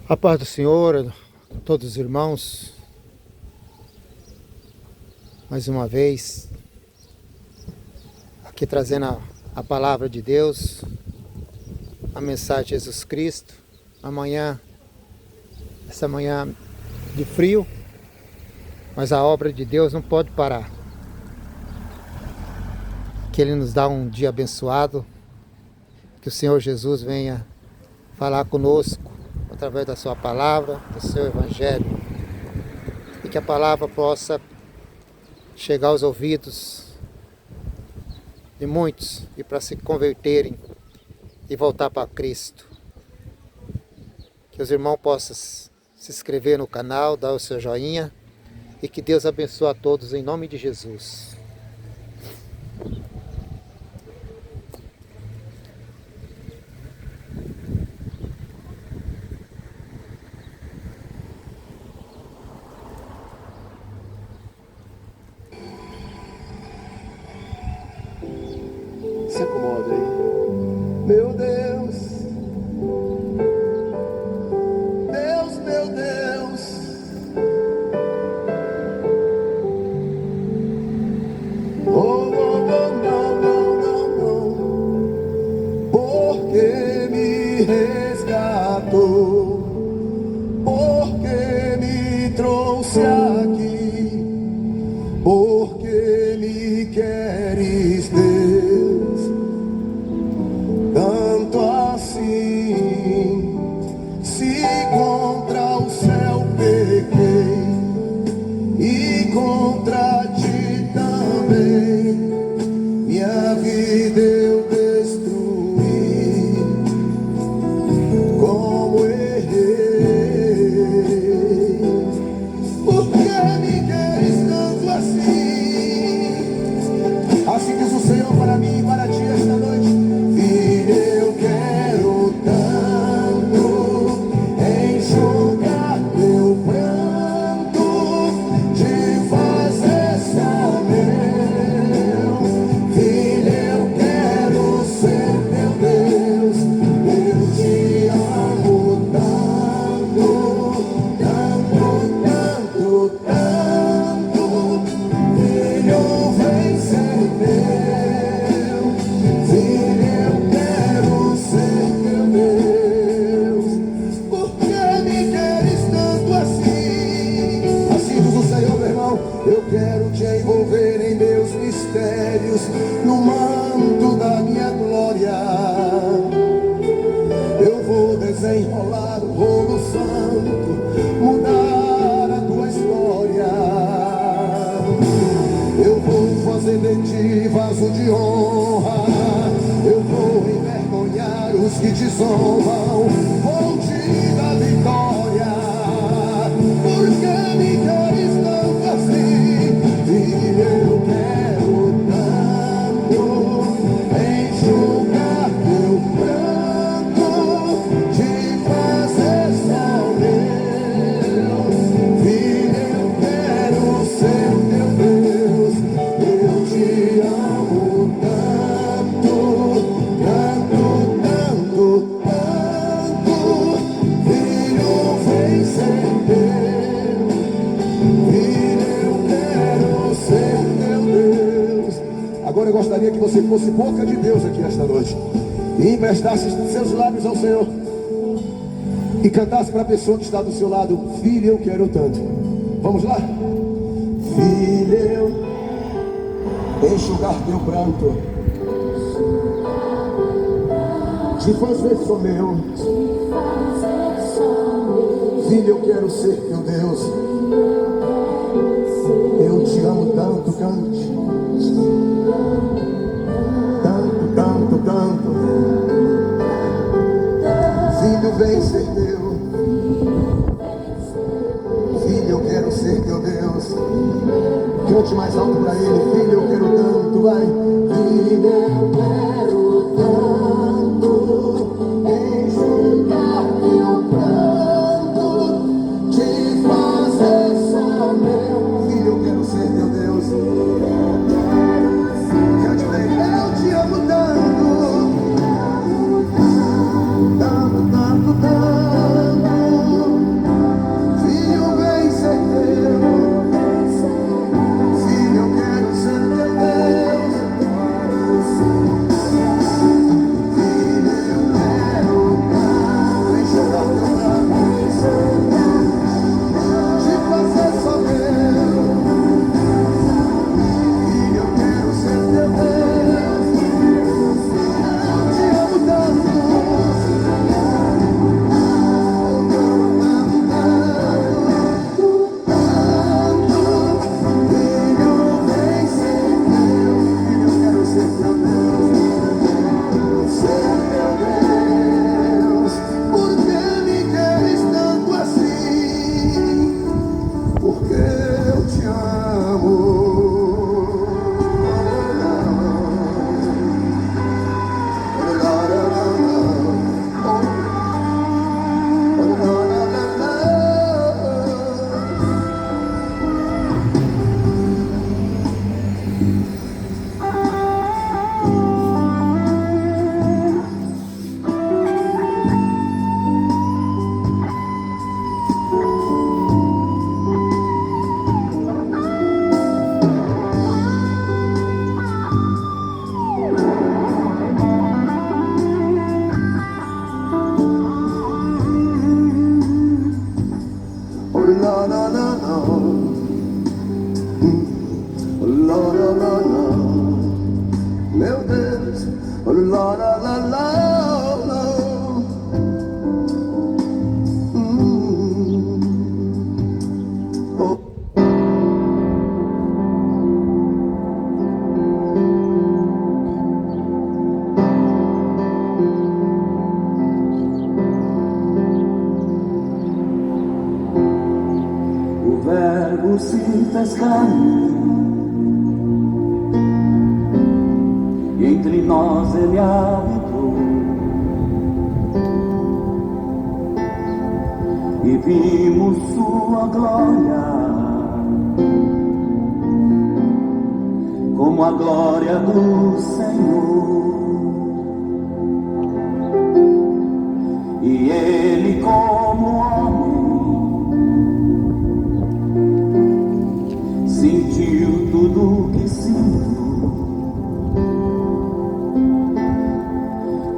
A paz do Senhor, todos os irmãos, mais uma vez, aqui trazendo a palavra de Deus, a mensagem de Jesus Cristo. Essa manhã de frio, mas a obra de Deus não pode parar. Que Ele nos dá um dia abençoado, que o Senhor Jesus venha falar conosco, através da sua palavra, do seu evangelho, e que a palavra possa chegar aos ouvidos de muitos e para se converterem e voltar para Cristo. Que os irmãos possam se inscrever no canal, dar o seu joinha e que Deus abençoe a todos em nome de Jesus. Se acomoda aí. Meu Deus, Deus, meu Deus, oh, oh, oh, não, não, não, não, porque me resgatou, porque me trouxe aqui, porque me queres, Deus, tanto assim. Se contra o céu pequei e contra ti também, minha vida eu destruí, como errei. Por que me queres tanto assim? Assim diz o Senhor para mim e para ti esta noite. Filho, eu quero tanto enxugar teu pranto, te fazer só meu. Filho, eu quero ser teu Deus. Eu te amo tanto, tanto, tanto, tanto. Filho, vem ser meu. Filho, eu quero ser teu Deus. Por que me queres tanto assim? Assim diz o Senhor, meu irmão. Eu quero te envolver em meus mistérios, no manto da minha glória. Eu vou desenrolar o rolo santo, mudar a tua história. Eu vou fazer de ti vaso de honra. Eu vou envergonhar os que te zombam. Vou te dar vitória. Por que me queres tanto assim? Filho, eu quero tanto enxugar teu pranto, te fazer só meu. Filho, eu quero ser teu Deus. Eu te amo tanto, tanto, tanto, tanto. Filho, vem ser teu. Filho, eu quero ser teu Deus. Agora eu gostaria que você fosse boca de Deus aqui esta noite e emprestasse seus lábios ao Senhor e cantasse para a pessoa que está do seu lado: Filho, eu quero tanto. Vamos lá? Filho, eu enxugar teu pranto, te fazer só meu. Filho, eu quero ser teu Deus. Eu te amo tanto, cante. Tanto, tanto, tanto. Filho, vem ser teu. Filho, eu quero ser teu Deus. Cante mais alto para ele. Filho, eu quero tanto, vai. Filho, eu quero tanto enxugar teu pranto, te fazer só meu. Filho, eu quero ser teu Deus. Cante para ele. Eu te amo tanto, tanto, tanto, tanto. verbo se fez carne, e entre nós ele habitou, e vimos sua glória, como a glória do Senhor. E ele, como homem, sentiu tudo o que sinto,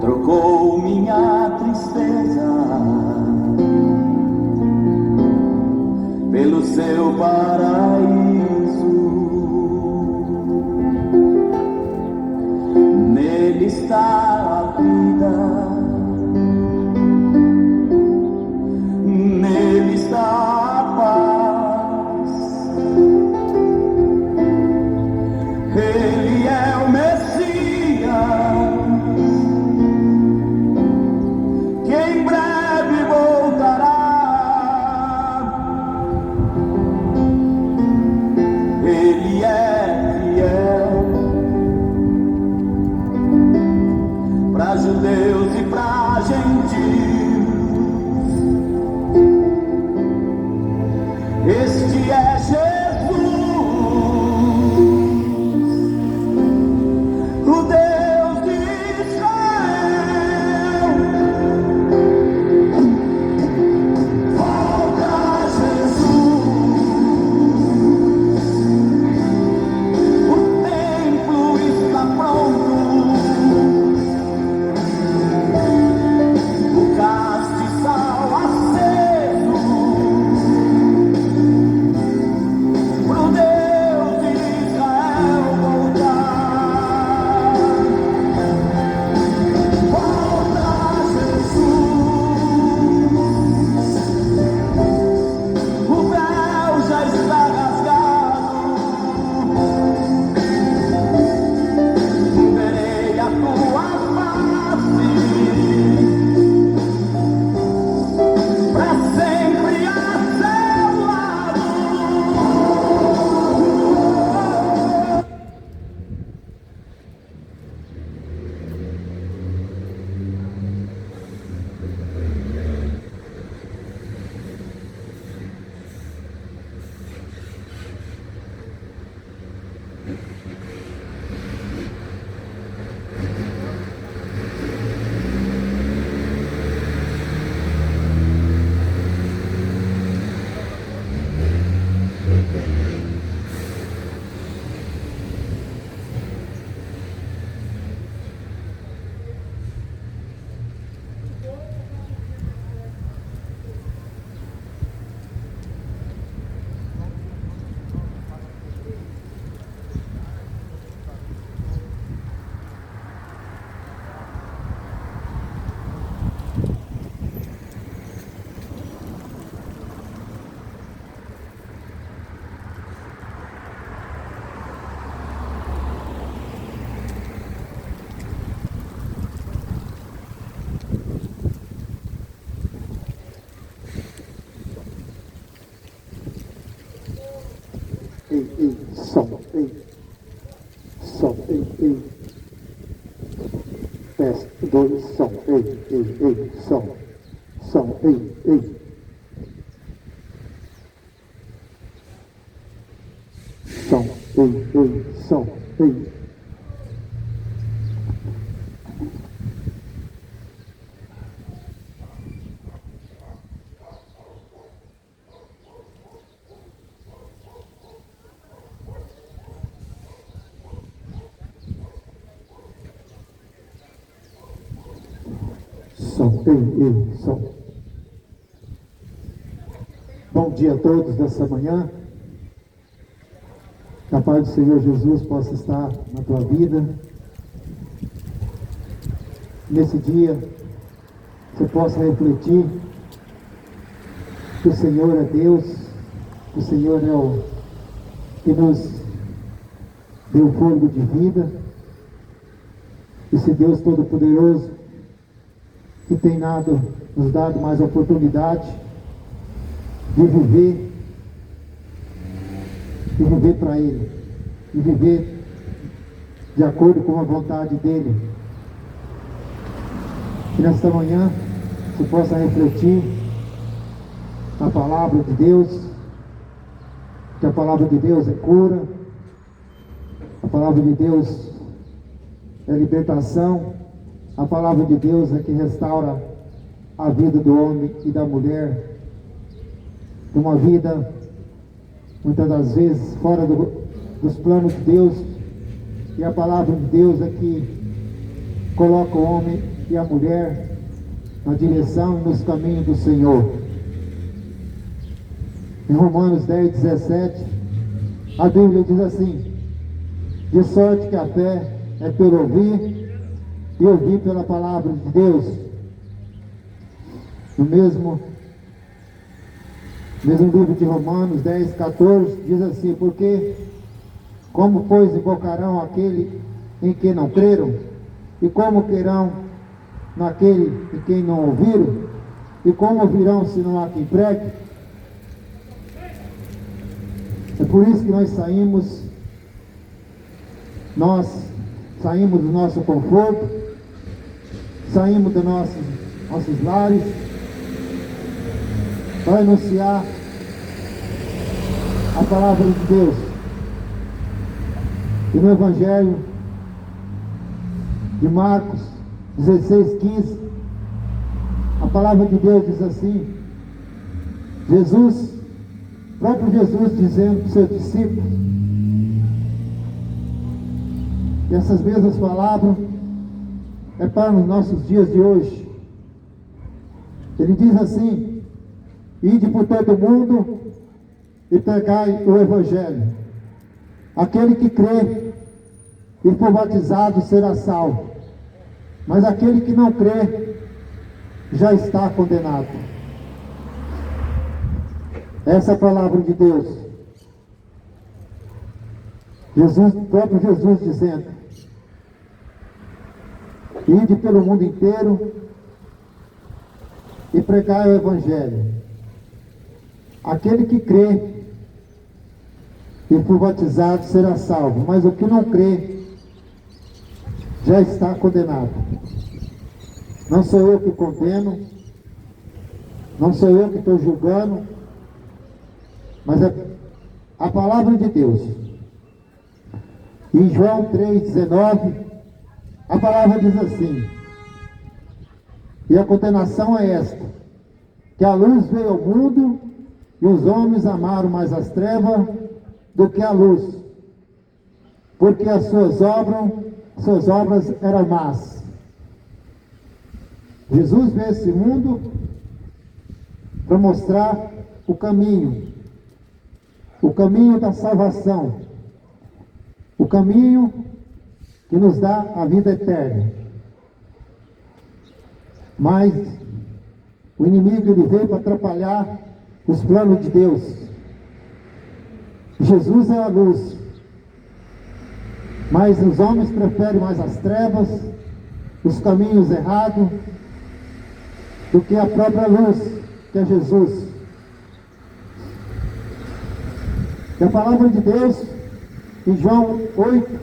trocou minha tristeza pelo seu paraíso. Nele está a vida, nele está a paz. Ele é o Messias, que em breve voltará. Ele é fiel para judeus e para gentios. Este é Jesus, o Deus de Israel. Volta, Jesus, o templo está pronto, o castiçal aceso, pro Deus de Israel voltar. Volta, Jesus, o véu já está rasgado, verei a tua face pra sempre a seu lado. Som, teste, 2, som, som, som, som. Bom dia a todos dessa manhã. Que a paz do Senhor Jesus possa estar na tua vida. Nesse dia, você possa refletir que o Senhor é Deus, que o Senhor é o que nos deu fôlego de vida. Esse Deus Todo-Poderoso que tem nos dado mais oportunidade de viver e viver para Ele, e viver de acordo com a vontade dEle. Que nesta manhã você possa refletir na palavra de Deus, que a palavra de Deus é cura, a palavra de Deus é libertação, a palavra de Deus é que restaura a vida do homem e da mulher, de uma vida, muitas das vezes, fora dos planos de Deus, e a palavra de Deus é que coloca o homem e a mulher na direção e nos caminhos do Senhor. Em Romanos 10, 17, a Bíblia diz assim: de sorte que a fé é pelo ouvir, e ouvir pela palavra de Deus. No mesmo livro de Romanos 10, 14, diz assim: porque como pois invocarão aquele em quem não creram? E como crerão naquele em quem não ouviram? E como ouvirão se não há quem pregue? É por isso que nós saímos do nosso conforto, saímos dos nossos lares, para anunciar a palavra de Deus. E no Evangelho de Marcos 16, 15, a palavra de Deus diz assim: próprio Jesus dizendo para os seus discípulos, e essas mesmas palavras é para os nossos dias de hoje. Ele diz assim: ide por todo mundo e pregai o Evangelho. Aquele que crê e for batizado será salvo, mas aquele que não crê já está condenado. Essa é a palavra de Deus. Próprio Jesus dizendo: ide pelo mundo inteiro e pregai o Evangelho. Aquele que crê e for batizado será salvo, mas o que não crê já está condenado. Não sou eu que condeno, não sou eu que estou julgando, mas é a palavra de Deus. Em João 3,19, a palavra diz assim: e a condenação é esta, que a luz veio ao mundo, e os homens amaram mais as trevas do que a luz, porque as suas obras eram más. Jesus veio a esse mundo para mostrar o caminho da salvação, o caminho que nos dá a vida eterna. Mas o inimigo, ele veio para atrapalhar os planos de Deus. Jesus é a luz, mas os homens preferem mais as trevas, os caminhos errados, do que a própria luz, que é Jesus. E a palavra de Deus, em João 8,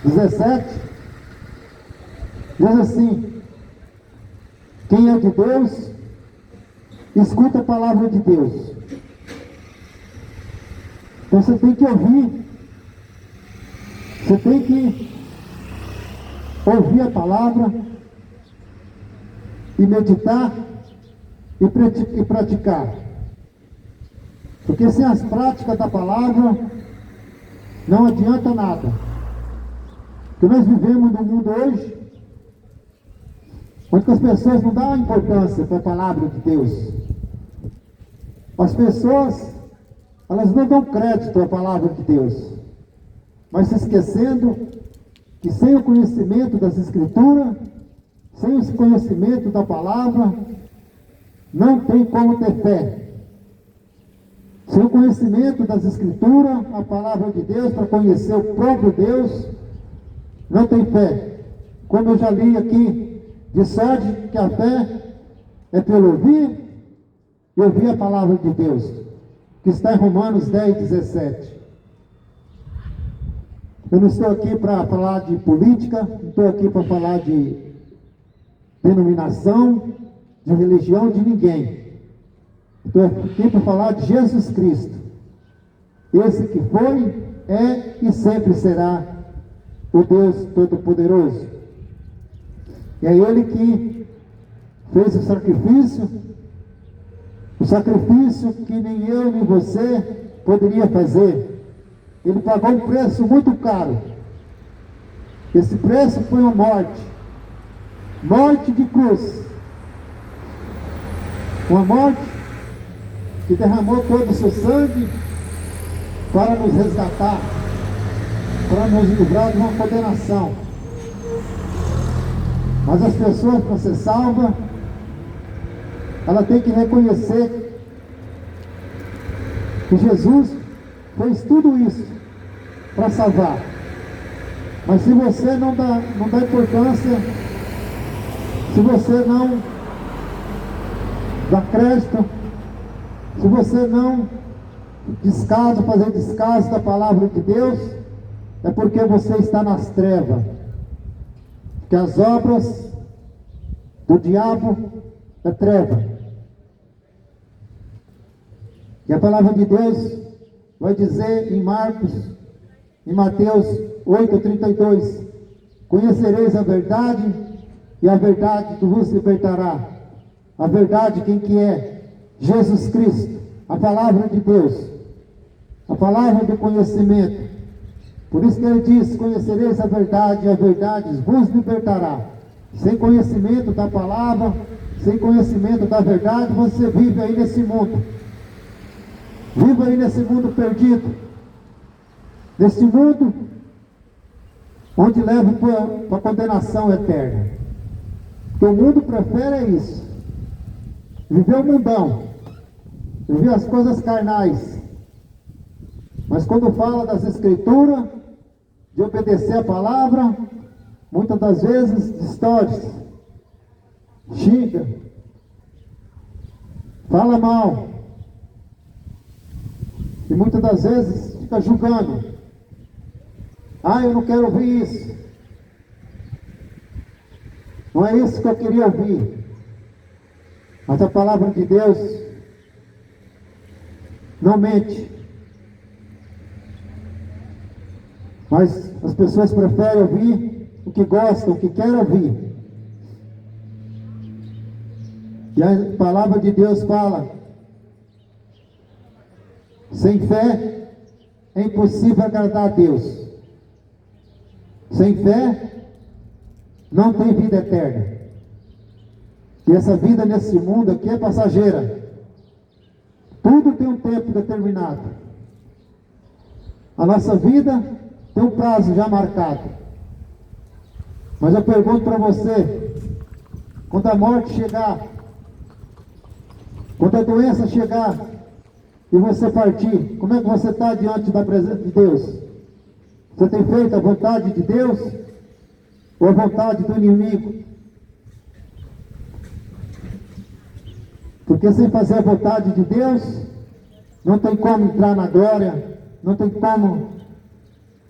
17, diz assim: quem é de Deus, escuta a palavra de Deus. Então você tem que ouvir, você tem que ouvir a palavra e meditar e praticar. Porque sem as práticas da palavra não adianta nada. Porque nós vivemos num mundo hoje onde as pessoas não dão importância para a palavra de Deus. As pessoas, elas não dão crédito à palavra de Deus, mas se esquecendo que sem o conhecimento das Escrituras, sem o conhecimento da palavra, não tem como ter fé. Sem o conhecimento das Escrituras, a palavra de Deus, para conhecer o próprio Deus, não tem fé. Como eu já li aqui, de sorte que a fé é pelo ouvir e ouvir a palavra de Deus. que está em Romanos 10, 17. Eu não estou aqui para falar de política, não estou aqui para falar de denominação, de religião, de ninguém. Estou aqui para falar de Jesus Cristo. Esse que foi, é e sempre será o Deus Todo-Poderoso. E é Ele que fez o sacrifício que nem eu nem você poderia fazer. Ele pagou um preço muito caro. Esse preço foi uma morte de cruz. Uma morte que derramou todo o seu sangue para nos resgatar, para nos livrar de uma condenação. Mas as pessoas, para ser salvas, ela tem que reconhecer que Jesus fez tudo isso para salvar. Mas se você não dá importância, se você não dá crédito, se você não fazer descaso da palavra de Deus, é porque você está nas trevas. Porque as obras do diabo é treva. E a palavra de Deus vai dizer em Mateus 8:32, conhecereis a verdade, e a verdade vos libertará. A verdade quem que é? Jesus Cristo, a palavra de Deus, a palavra do conhecimento. Por isso que ele diz, conhecereis a verdade, e a verdade vos libertará. Sem conhecimento da palavra, sem conhecimento da verdade, você vive aí nesse mundo. Viva aí nesse mundo perdido, nesse mundo onde leva para a condenação eterna. Porque o mundo prefere isso, viver o mundão, viver as coisas carnais. Mas quando fala das Escrituras, de obedecer a palavra, muitas das vezes distorce, xinga, fala mal. E muitas das vezes fica julgando. Eu não quero ouvir isso. Não é isso que eu queria ouvir. Mas a palavra de Deus não mente. Mas as pessoas preferem ouvir o que gostam, o que querem ouvir. E a palavra de Deus fala: sem fé é impossível agradar a Deus. Sem fé não tem vida eterna. E essa vida nesse mundo aqui é passageira. Tudo tem um tempo determinado. A nossa vida tem um prazo já marcado. Mas eu pergunto para você, quando a morte chegar, quando a doença chegar, e você partir, como é que você está diante da presença de Deus? Você tem feito a vontade de Deus ou a vontade do inimigo? Porque sem fazer a vontade de Deus, não tem como entrar na glória, não tem como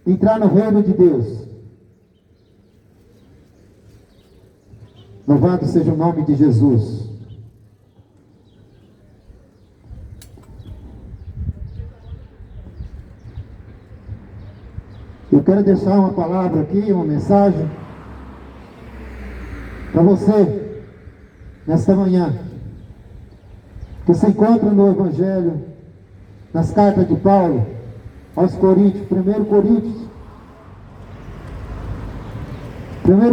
entrar no reino de Deus. Louvado seja o nome de Jesus. Eu quero deixar uma palavra aqui, uma mensagem para você nesta manhã, que se encontra no Evangelho, nas cartas de Paulo aos Coríntios, 1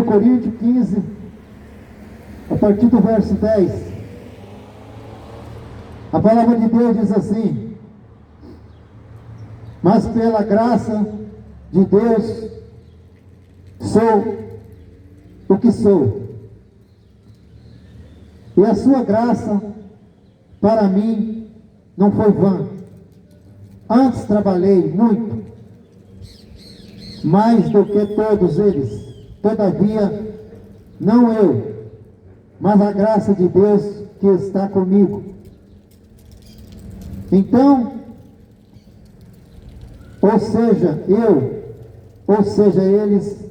Coríntios 15, a partir do verso 10. A palavra de Deus diz assim: mas pela graça de Deus sou o que sou, e a sua graça para mim não foi vã. Antes trabalhei muito, mais do que todos eles. Todavia, não eu, mas a graça de Deus que está comigo. Então, Ou seja, eles,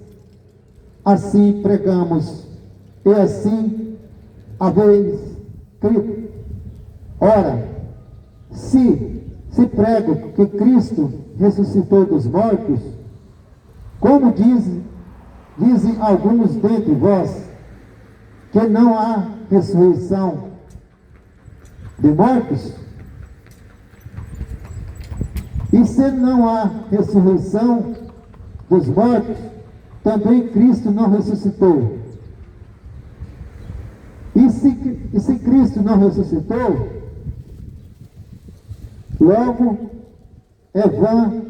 assim pregamos, e assim haveis crido. Ora, se prego que Cristo ressuscitou dos mortos, como dizem alguns dentre vós, que não há ressurreição de mortos? E se não há ressurreição dos mortos, também Cristo não ressuscitou. E se Cristo não ressuscitou, logo é vã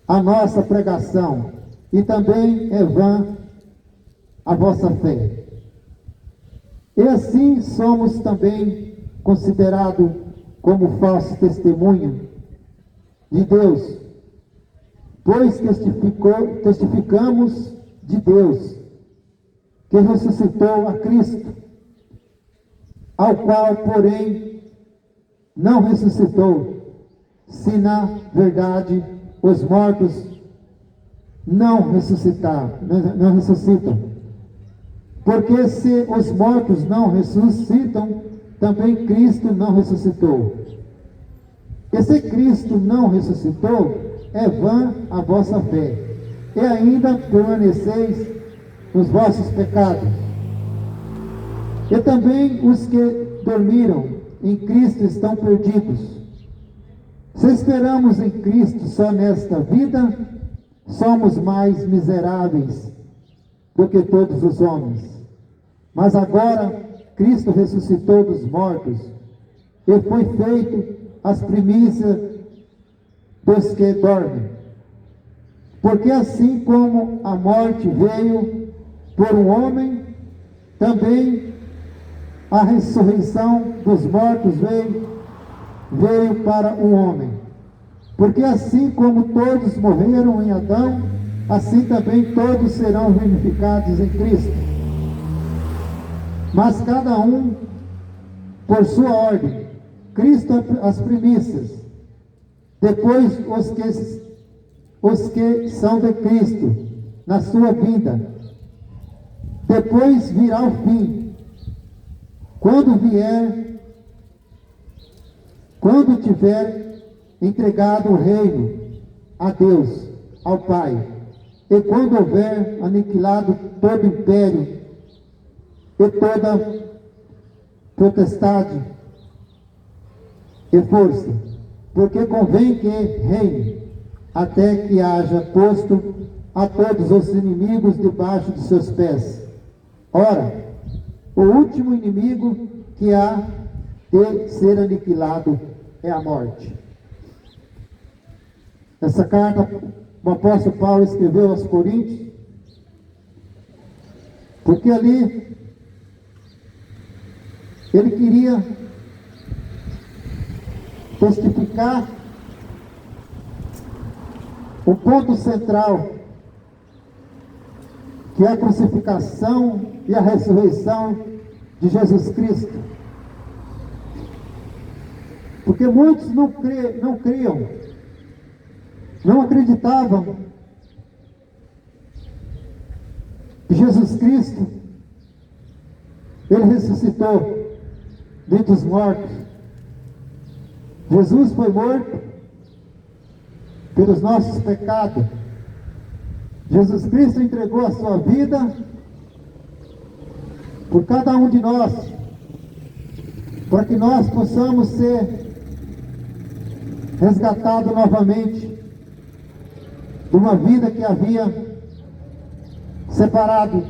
a nossa pregação, e também é vã a vossa fé. E assim somos também considerados como falso testemunho de Deus, pois testificamos de Deus, que ressuscitou a Cristo, ao qual, porém, não ressuscitou, se na verdade os mortos não ressuscitam. Porque se os mortos não ressuscitam, também Cristo não ressuscitou. E se Cristo não ressuscitou, é vã a vossa fé, e ainda permaneceis nos vossos pecados. E também os que dormiram em Cristo estão perdidos. Se esperamos em Cristo só nesta vida, somos mais miseráveis do que todos os homens. Mas agora Cristo ressuscitou dos mortos e foi feito as primícias dos que dormem. Porque assim como a morte veio por um homem, também a ressurreição dos mortos veio para um homem. Porque assim como todos morreram em Adão, assim também todos serão vivificados em Cristo. Mas cada um por sua ordem. Cristo as primícias, depois os que são de Cristo na sua vida. Depois virá o fim, quando tiver entregado o reino a Deus, ao Pai, e quando houver aniquilado todo império e toda potestade e força, porque convém que reine, até que haja posto a todos os inimigos debaixo de seus pés. Ora, o último inimigo que há de ser aniquilado é a morte. Essa carta o apóstolo Paulo escreveu aos Coríntios, porque ali ele queria testificar o ponto central, que é a crucificação e a ressurreição de Jesus Cristo. Porque muitos não criam, não acreditavam que Jesus Cristo, ele ressuscitou dentre os mortos. Jesus foi morto pelos nossos pecados. Jesus Cristo entregou a sua vida por cada um de nós, para que nós possamos ser resgatados novamente de uma vida que havia separado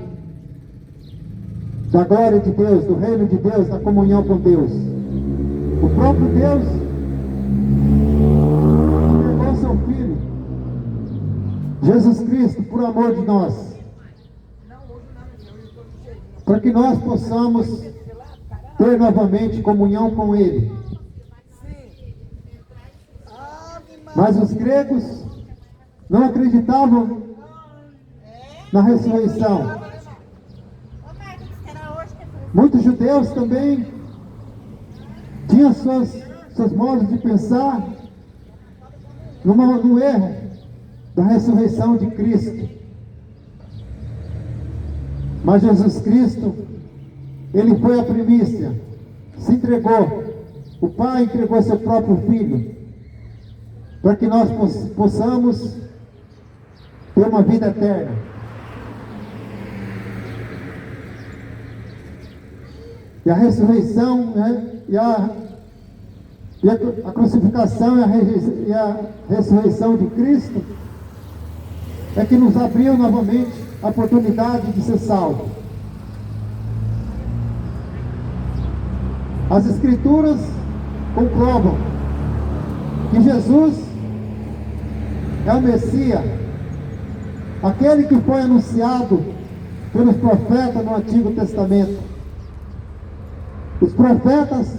da glória de Deus, do reino de Deus, da comunhão com Deus. O próprio Deus entregou seu Filho, Jesus Cristo, por amor de nós, para que nós possamos ter novamente comunhão com Ele. Mas os gregos não acreditavam na ressurreição. Muitos judeus também tinham seus modos de pensar no erro da ressurreição de Cristo. Mas Jesus Cristo, Ele foi a primícia, se entregou. O Pai entregou seu próprio Filho, para que nós possamos ter uma vida eterna. E a ressurreição, né, e a crucificação e a ressurreição de Cristo é que nos abriu novamente a oportunidade de ser salvo. As Escrituras comprovam que Jesus é o Messias, aquele que foi anunciado pelos profetas no Antigo Testamento. Os profetas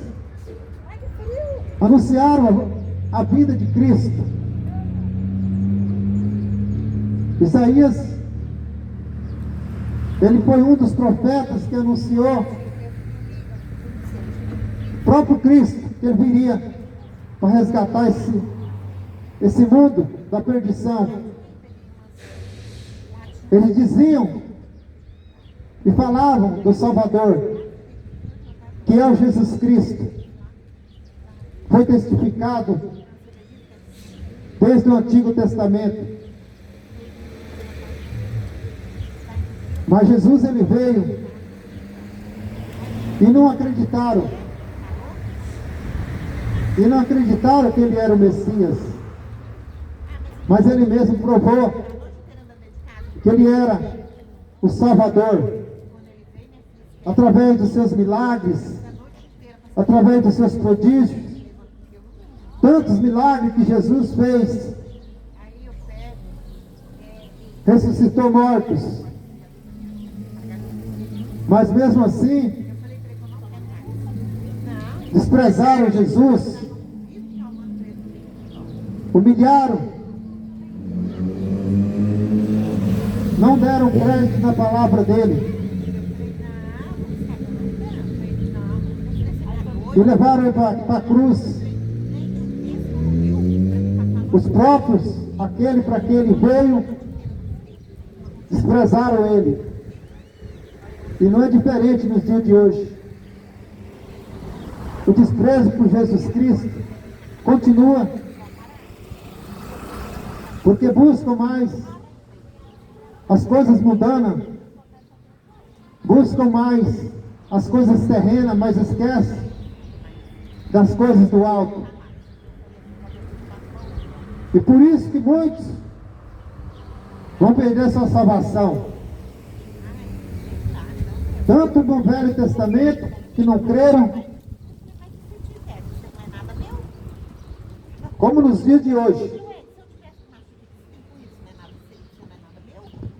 anunciaram a vida de Cristo. Isaías, ele foi um dos profetas que anunciou o próprio Cristo, que ele viria para resgatar esse mundo da perdição. Eles diziam e falavam do Salvador, que é o Jesus Cristo. Foi testificado desde o Antigo Testamento. Mas Jesus, ele veio e não acreditaram. E não acreditaram que ele era o Messias. Mas ele mesmo provou que ele era o Salvador, através dos seus milagres, através dos seus prodígios. Tantos milagres que Jesus fez. Ressuscitou mortos. Mas mesmo assim, desprezaram Jesus, humilharam, não deram crédito na palavra dele e levaram ele para a cruz. Os próprios, aquele para que ele veio, desprezaram ele. E não é diferente nos dias de hoje. O desprezo por Jesus Cristo continua, porque buscam mais as coisas mundanas, buscam mais as coisas terrenas, mas esquecem das coisas do alto. E por isso que muitos vão perder sua salvação. Tanto no Velho Testamento, que não creram, como nos dias de hoje.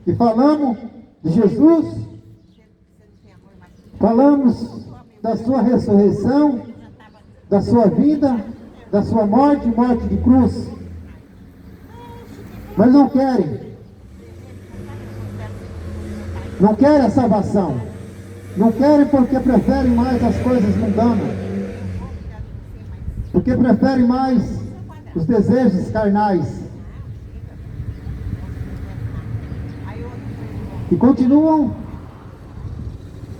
E falamos de Jesus, falamos da sua ressurreição, da sua vida, da sua morte de cruz. Mas não querem a salvação. Não querem porque preferem mais as coisas mundanas. Porque preferem mais os desejos carnais. E continuam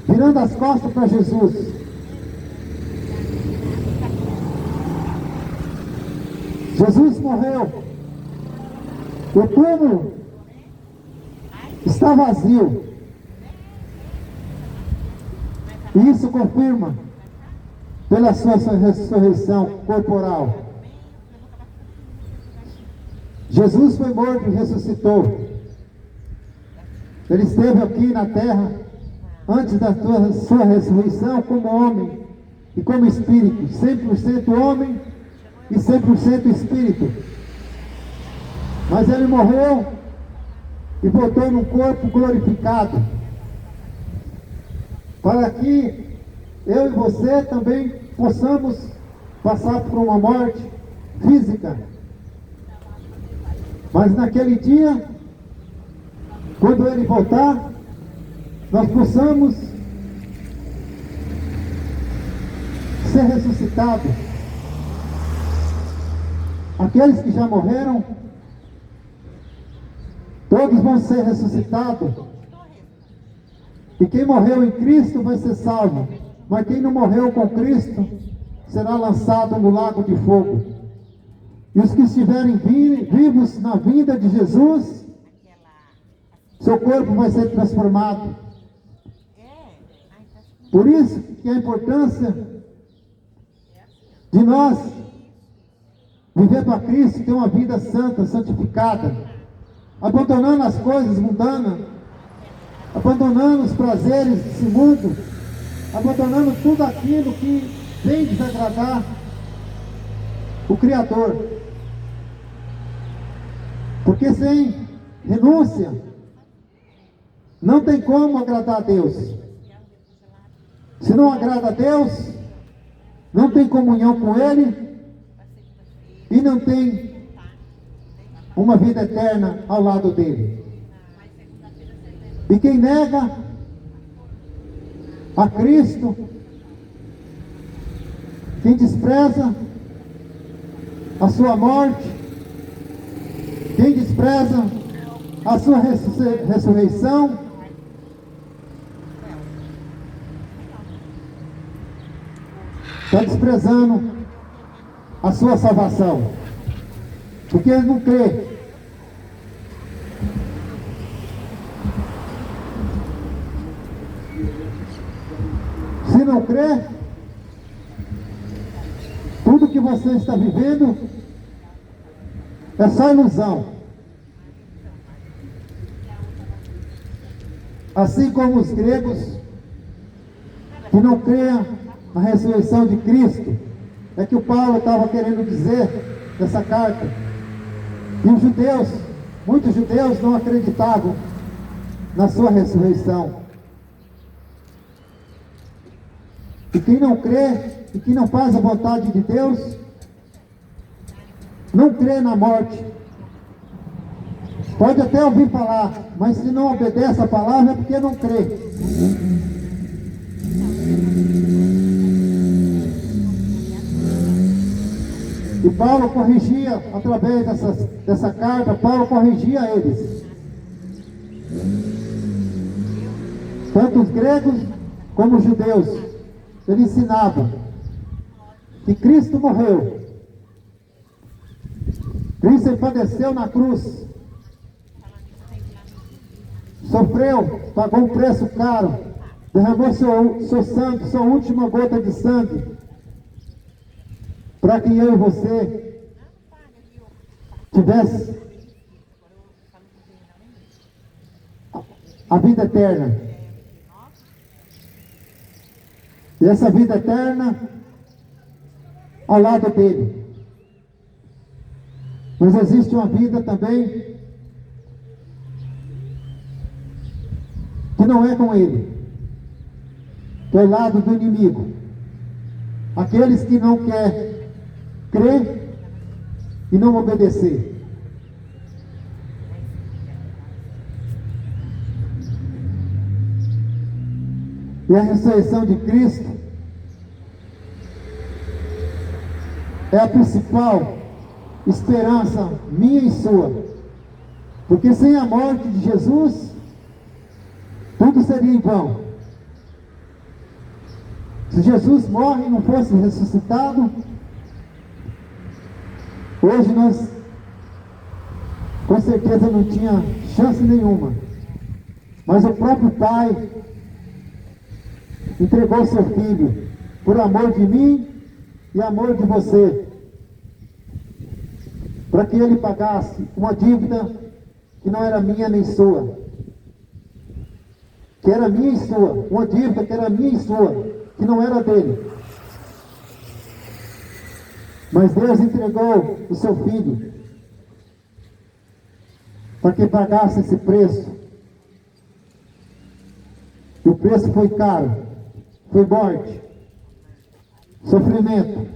virando as costas para Jesus. Jesus morreu. O túmulo está vazio. E isso confirma pela sua ressurreição corporal. Jesus foi morto e ressuscitou. Ele esteve aqui na terra antes da sua ressurreição como homem e como espírito, 100% homem e 100% espírito. Mas ele morreu e voltou num corpo glorificado, para que eu e você também possamos passar por uma morte física. Mas naquele dia, quando ele voltar, nós possamos ser ressuscitados. aqueles que já morreram, todos vão ser ressuscitados. E quem morreu em Cristo vai ser salvo. Mas quem não morreu com Cristo será lançado no lago de fogo. E os que estiverem vivos na vinda de Jesus, seu corpo vai ser transformado. Por isso que a importância de nós viver para Cristo, ter uma vida santa, santificada, abandonando as coisas mundanas, abandonando os prazeres desse mundo, abandonando tudo aquilo que vem desagradar o Criador. Porque sem renúncia não tem como agradar a Deus. Se não agrada a Deus, não tem comunhão com Ele e não tem uma vida eterna ao lado dele. E quem nega a Cristo, quem despreza a sua morte, quem despreza a sua ressurreição, está desprezando a sua salvação, porque ele não crê. Se não crê, tudo que você está vivendo é só ilusão. Assim como os gregos que não creem na ressurreição de Cristo, é que o Paulo estava querendo dizer nessa carta. E os judeus, muitos judeus não acreditavam na sua ressurreição. E quem não crê, e quem não faz a vontade de Deus, não crê na morte. Pode até ouvir falar, mas se não obedece a palavra é porque não crê. E Paulo corrigia, através dessa carta, Paulo corrigia eles. Tanto os gregos como os judeus. Ele ensinava que Cristo morreu. Cristo padeceu na cruz. Sofreu, pagou um preço caro. Derramou seu sangue, sua última gota de sangue. Para que eu e você tivesse a vida eterna. E essa vida eterna ao lado dele. Mas existe uma vida também que não é com ele, que é o lado do inimigo. Aqueles que não querem crer e não obedecer. E a ressurreição de Cristo é a principal esperança minha e sua. Porque sem a morte de Jesus, tudo seria em vão. Se Jesus morre e não fosse ressuscitado, hoje nós com certeza não tinha chance nenhuma. Mas o próprio Pai entregou seu Filho por amor de mim e amor de você, para que ele pagasse uma dívida que não era minha nem sua, que era minha e sua, uma dívida que era minha e sua, que não era dele. Mas Deus entregou o seu Filho para que pagasse esse preço. E o preço foi caro. Foi morte, sofrimento,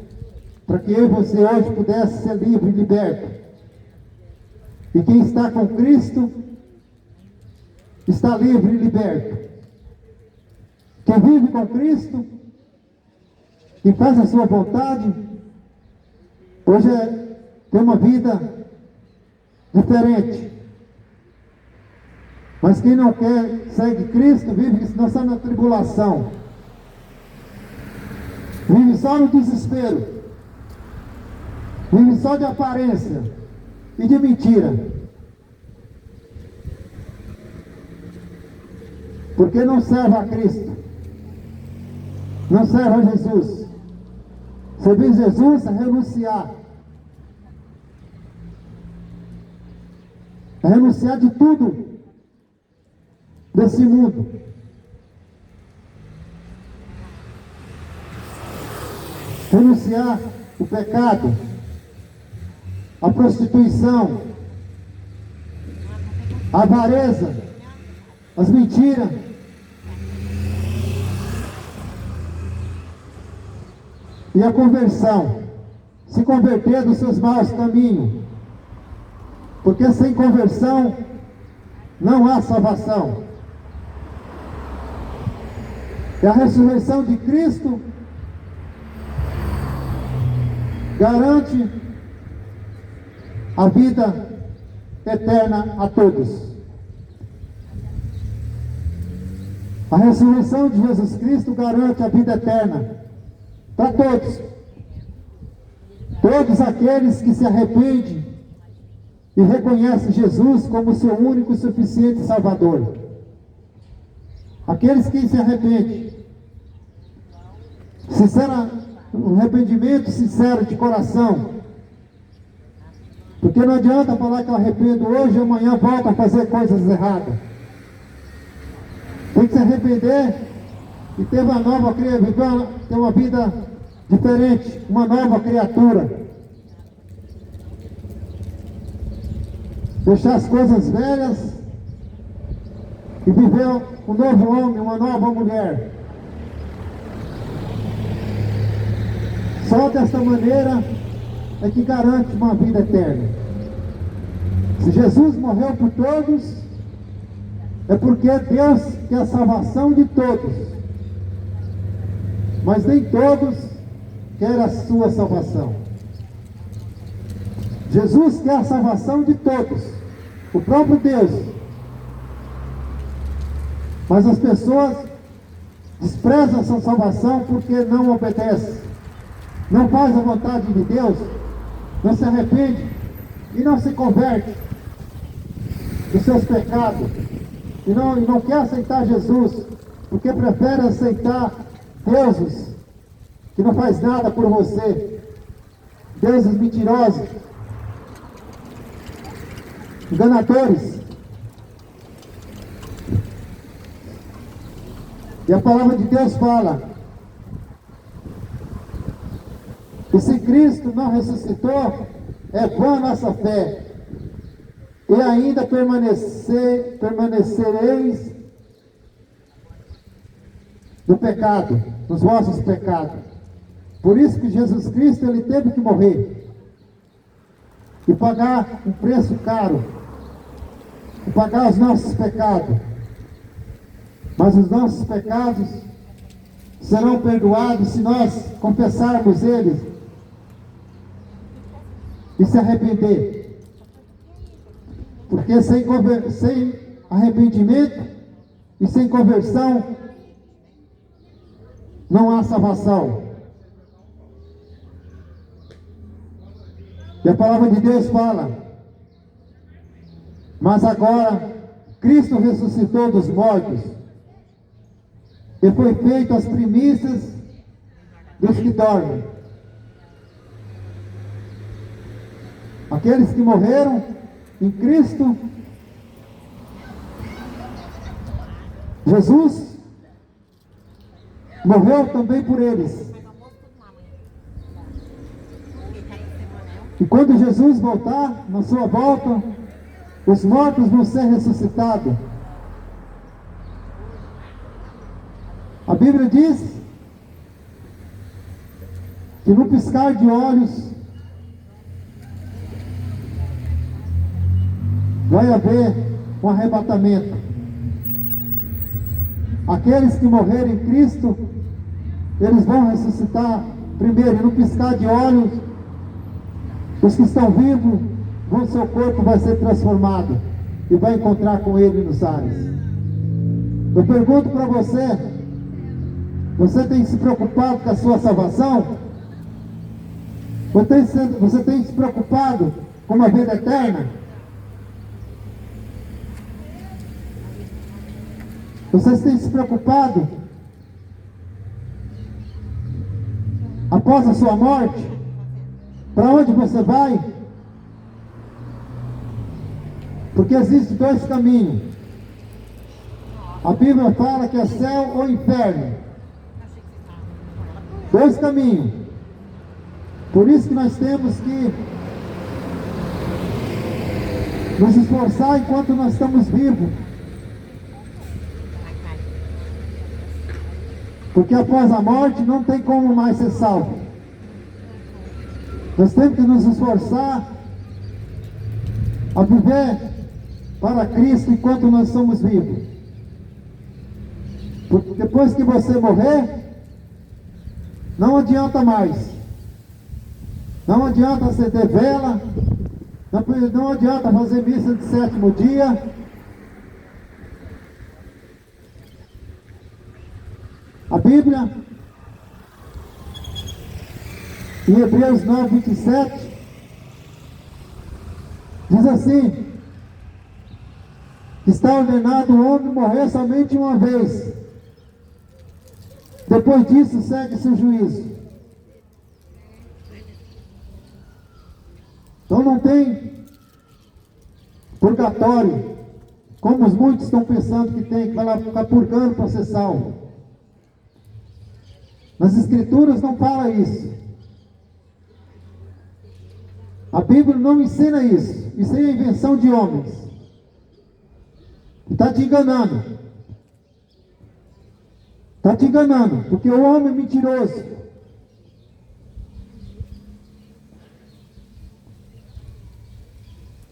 para que eu e você hoje pudesse ser livre e liberto. E quem está com Cristo está livre e liberto. Quem vive com Cristo e faz a sua vontade, hoje ter uma vida diferente. Mas quem não quer, segue Cristo, vive só na tribulação. Vive só no desespero. Vive só de aparência e de mentira. Porque não serve a Cristo. Não serve a Jesus. Servir Jesus é renunciar. É renunciar de tudo desse mundo. Renunciar o pecado, a prostituição, a avareza, as mentiras. E a conversão. Se converter dos seus maus caminhos. Porque sem conversão não há salvação. E a ressurreição de Cristo garante a vida eterna a todos. A ressurreição de Jesus Cristo garante a vida eterna para todos. Todos aqueles que se arrependem e reconhecem Jesus como seu único e suficiente Salvador. Aqueles que se arrependem, um arrependimento sincero de coração. Porque não adianta falar que eu arrependo hoje e amanhã volto a fazer coisas erradas. Tem que se arrepender e ter uma nova criatura, ter uma vida diferente, uma nova criatura. Deixar as coisas velhas e viver um novo homem, uma nova mulher. Só desta maneira é que garante uma vida eterna. Se Jesus morreu por todos, é porque Deus quer a salvação de todos. Mas nem todos querem a sua salvação. Jesus quer a salvação de todos, o próprio Deus. Mas as pessoas desprezam essa salvação porque não obedecem, não faz a vontade de Deus, não se arrepende e não se converte dos seus pecados, e não quer aceitar Jesus, porque prefere aceitar deuses que não faz nada por você, deuses mentirosos, enganadores. E a palavra de Deus fala que se Cristo não ressuscitou, é vã a nossa fé, e ainda permanecereis no pecado, nos vossos pecados. Por isso que Jesus Cristo, ele teve que morrer e pagar um preço caro, e pagar os nossos pecados. Mas os nossos pecados serão perdoados se nós confessarmos eles e se arrepender. Porque sem arrependimento e sem conversão não há salvação. E a palavra de Deus fala: mas agora Cristo ressuscitou dos mortos e foi feito as primícias dos que dormem. Aqueles que morreram em Cristo Jesus morreu também por eles. E quando Jesus voltar, na sua volta, os mortos vão ser ressuscitados. A Bíblia diz que no piscar de olhos vai haver um arrebatamento. Aqueles que morrerem em Cristo, eles vão ressuscitar primeiro, e no piscar de olhos Os que estão vivos, o seu corpo vai ser transformado e vai encontrar com Ele nos ares. Eu pergunto para você: você tem se preocupado com a sua salvação? Você tem se preocupado com uma vida eterna? Vocês têm se preocupado após a sua morte? Para onde você vai? Porque existem dois caminhos. A Bíblia fala que é céu ou inferno. Dois caminhos. Por isso que nós temos que nos esforçar enquanto nós estamos vivos. Porque após a morte não tem como mais ser salvo. Nós temos que nos esforçar a viver para Cristo enquanto nós somos vivos. Porque depois que você morrer, não adianta mais. Não adianta acender vela, não adianta fazer missa de sétimo dia. A Bíblia, em Hebreus 9:27, diz assim: está ordenado o homem morrer somente uma vez. Depois disso segue-se o juízo. Então não tem purgatório, como os muitos estão pensando que tem, que vai lá ficar purgando para ser salvo. Nas Escrituras não fala isso. A Bíblia não ensina isso. Isso aí é invenção de homens. Está te enganando. Está te enganando, porque o homem é mentiroso.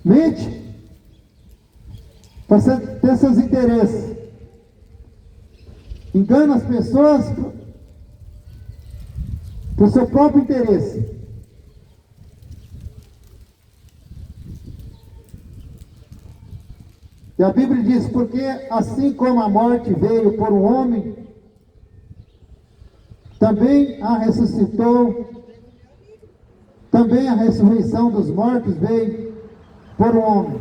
Mente para ter seus interesses. Engana as pessoas para o seu próprio interesse. E a Bíblia diz: porque assim como a morte veio por um homem, também a ressuscitou, também a ressurreição dos mortos veio por um homem.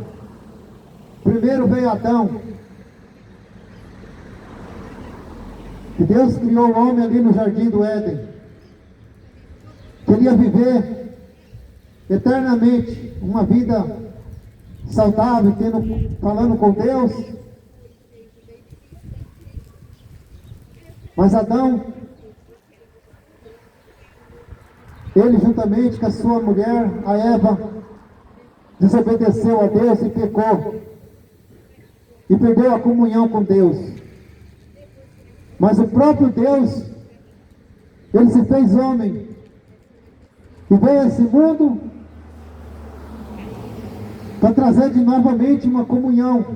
Primeiro veio Adão. E Deus criou o homem ali no jardim do Éden. Queria viver eternamente uma vida saudável, falando com Deus. Mas Adão, ele juntamente com a sua mulher, a Eva, desobedeceu a Deus e pecou. E perdeu a comunhão com Deus. Mas o próprio Deus, ele se fez homem. E veio a esse mundo para trazer de novamente uma comunhão.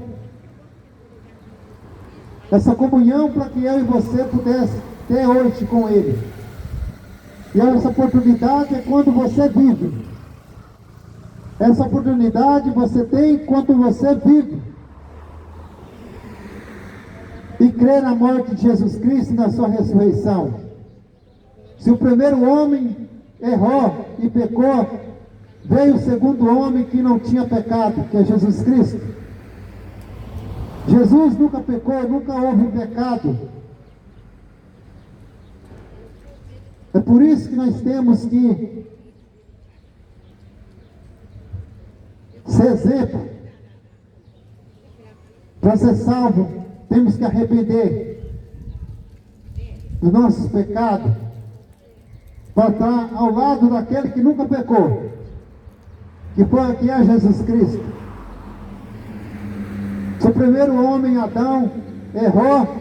Essa comunhão para que eu e você pudesse ter hoje com Ele. E essa oportunidade é quando você vive. Essa oportunidade você tem enquanto você vive. E crê na morte de Jesus Cristo e na sua ressurreição. Se o primeiro homem errou e pecou, veio o segundo homem que não tinha pecado, que é Jesus Cristo. Jesus nunca pecou, nunca houve pecado. É por isso que nós temos que ser exemplo. Para ser salvo, temos que arrepender dos nossos pecados, para estar ao lado daquele que nunca pecou, que é Jesus Cristo. Se o primeiro homem, Adão, errou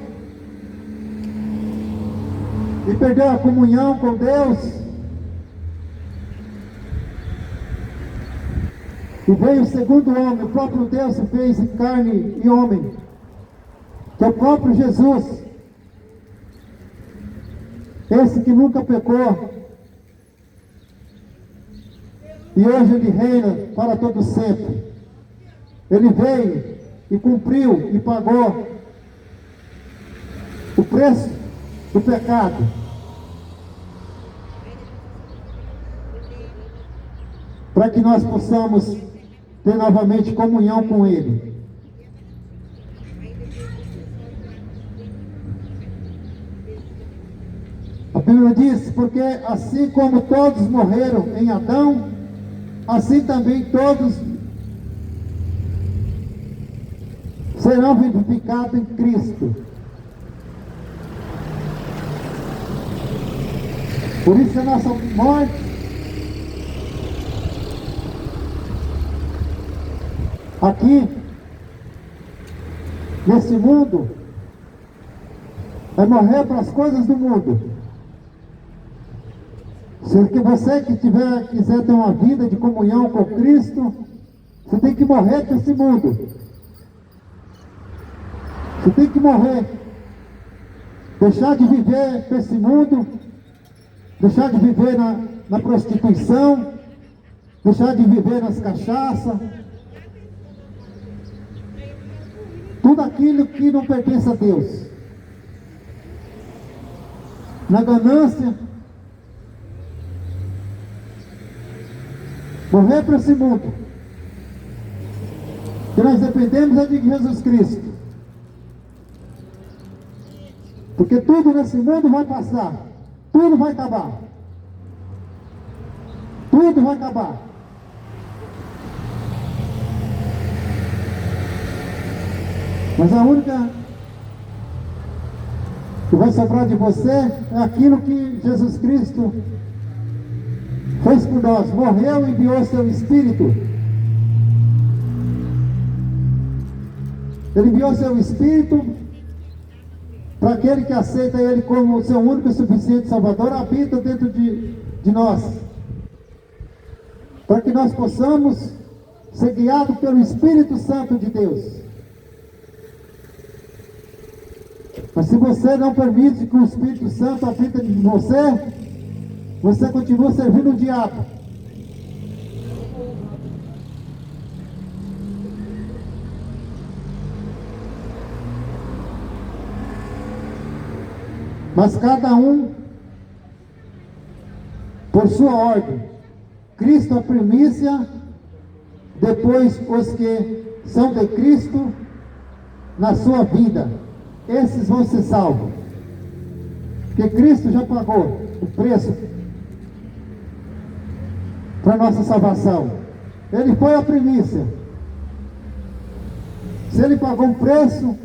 e perdeu a comunhão com Deus, e veio o segundo homem, o próprio Deus se fez em carne e homem, que é o próprio Jesus, esse que nunca pecou. E hoje Ele reina para todo sempre. Ele veio e cumpriu e pagou o preço do pecado. Para que nós possamos ter novamente comunhão com Ele. A Bíblia diz, porque assim como todos morreram em Adão, assim também todos serão vivificados em Cristo. Por isso a nossa morte aqui nesse mundo é morrer para as coisas do mundo. Se você que quiser ter uma vida de comunhão com Cristo, você tem que morrer para esse mundo. Você tem que morrer. Deixar de viver para esse mundo. Deixar de viver na prostituição. Deixar de viver nas cachaças. Tudo aquilo que não pertence a Deus. Na ganância. Morrer para esse mundo. Que nós dependemos é de Jesus Cristo. Porque tudo nesse mundo vai passar. Tudo vai acabar. Tudo vai acabar. Mas a única que vai sobrar de você é aquilo que Jesus Cristo fez por nós, morreu e enviou seu Espírito. Ele enviou seu Espírito para aquele que aceita Ele como seu único e suficiente Salvador, habita dentro de nós. Para que nós possamos ser guiados pelo Espírito Santo de Deus. Mas se você não permite que o Espírito Santo habite em você, você continua servindo o diabo. Mas cada um por sua ordem. Cristo a primícia, depois os que são de Cristo na sua vida. Esses vão ser salvos. Porque Cristo já pagou o preço para nossa salvação. Ele foi a primícia. Se Ele pagou um preço,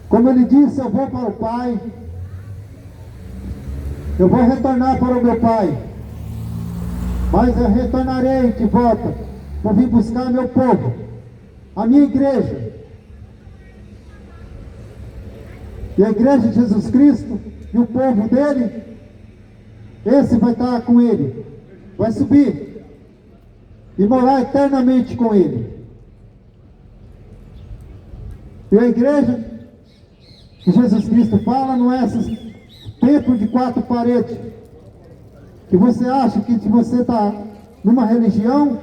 como Ele disse, eu vou para o Pai, eu vou retornar para o meu Pai, mas eu retornarei de volta para vir buscar meu povo, a minha igreja. E a igreja de Jesus Cristo e o povo dele, esse vai estar com Ele, vai subir e morar eternamente com Ele. E a igreja que Jesus Cristo fala não é esses templos de 4 paredes, que você acha que se você está numa religião,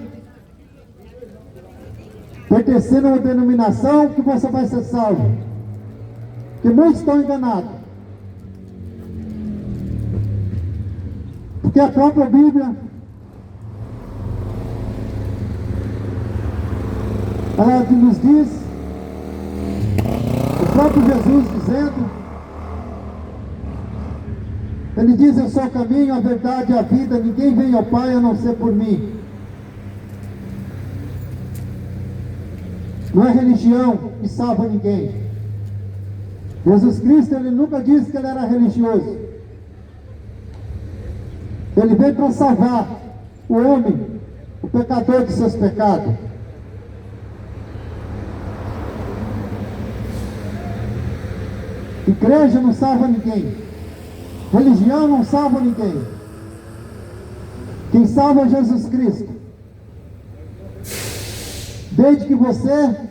pertencendo a uma denominação, que você vai ser salvo. Porque muitos estão enganados. Porque a própria Bíblia, ela nos diz, o próprio Jesus dizendo, Ele diz, eu sou o caminho, a verdade e a vida, ninguém vem ao Pai a não ser por mim. Não é religião que salva ninguém. Jesus Cristo, Ele nunca disse que Ele era religioso. Ele veio para salvar o homem, o pecador de seus pecados. Igreja não salva ninguém. Religião não salva ninguém. Quem salva é Jesus Cristo. Desde que você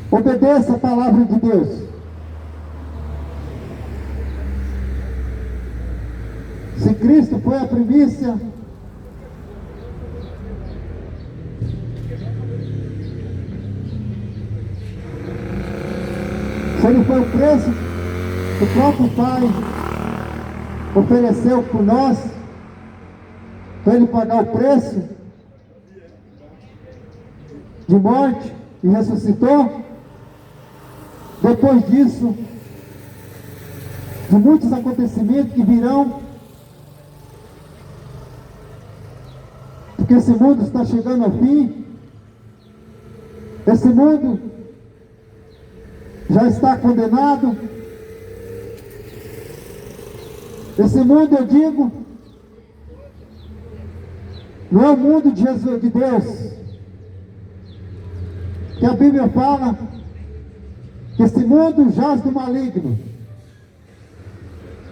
obedeça a palavra de Deus. Se Cristo foi a primícia, O próprio Pai ofereceu por nós, para Ele pagar o preço de morte e ressuscitou. Depois disso, de muitos acontecimentos que virão, porque esse mundo está chegando ao fim, esse mundo já está condenado, esse mundo, eu digo, não é o mundo de Jesus, de Deus, que a Bíblia fala que esse mundo jaz do maligno,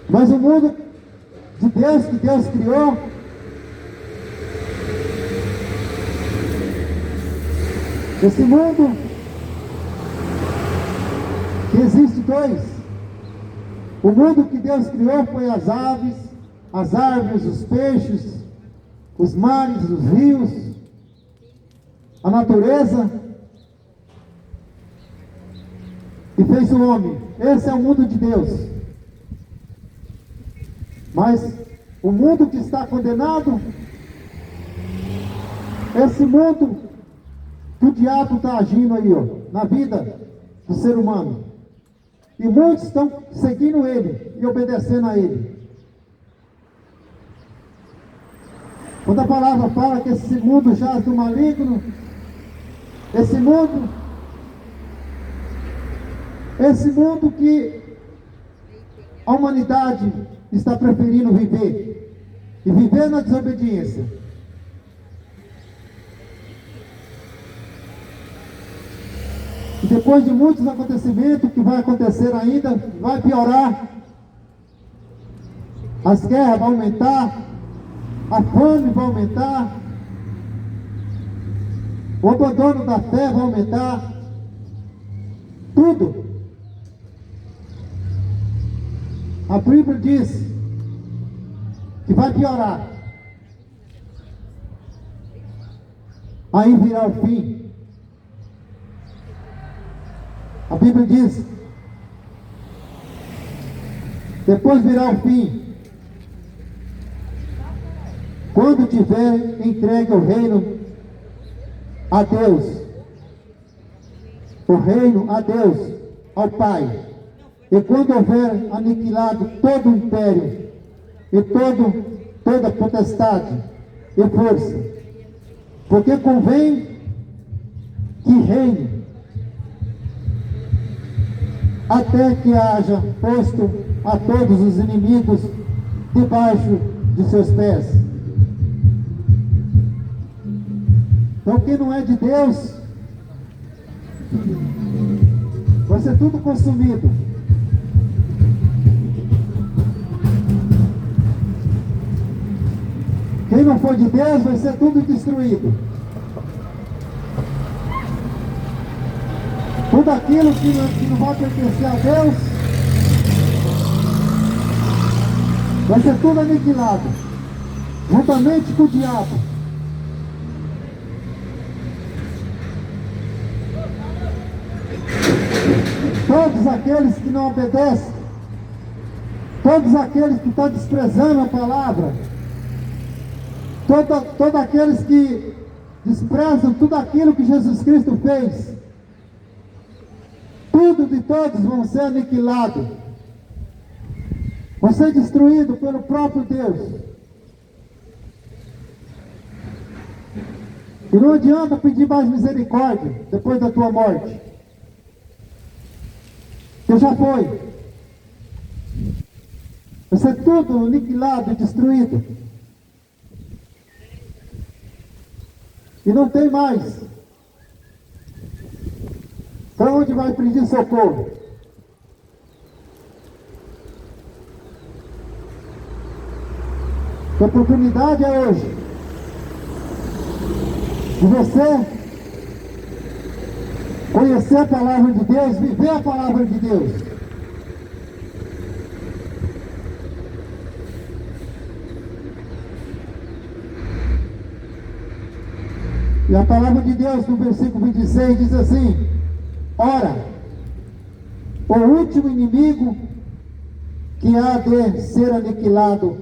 mas o mundo de Deus, que Deus criou, esse mundo que existe dois. O mundo que Deus criou foi as aves, as árvores, os peixes, os mares, os rios, a natureza, e fez o homem. Esse é o mundo de Deus. Mas o mundo que está condenado, esse mundo que o diabo está agindo aí, ó, na vida do ser humano. E muitos estão seguindo ele e obedecendo a ele. Quando a palavra fala que esse mundo jaz do maligno, esse mundo que a humanidade está preferindo viver, e viver na desobediência. E depois de muitos acontecimentos que vai acontecer ainda, vai piorar. As guerras vão aumentar, a fome vai aumentar, o abandono da fé vai aumentar, tudo. A Bíblia diz que vai piorar. Aí virá o fim. A Bíblia diz, depois virá o fim, quando tiver entregue o reino a Deus, o reino a Deus, ao Pai, e quando houver aniquilado todo o império, e toda potestade e força, porque convém que reine, até que haja posto a todos os inimigos debaixo de seus pés. Então quem não é de Deus vai ser tudo consumido. Quem não for de Deus vai ser tudo destruído. Tudo aquilo que não vai pertencer a Deus vai ser tudo aniquilado, juntamente com o diabo. Todos aqueles que não obedecem, todos aqueles que estão desprezando a palavra, todos aqueles que desprezam tudo aquilo que Jesus Cristo fez, tudo de todos vão ser aniquilados, vão ser destruídos pelo próprio Deus. E não adianta pedir mais misericórdia depois da tua morte, que já foi. Vai ser tudo aniquilado e destruído. E não tem mais. Para onde vai pedir socorro? A oportunidade é hoje de você conhecer a palavra de Deus, viver a palavra de Deus. E a palavra de Deus no versículo 26 diz assim: ora, o último inimigo que há de ser aniquilado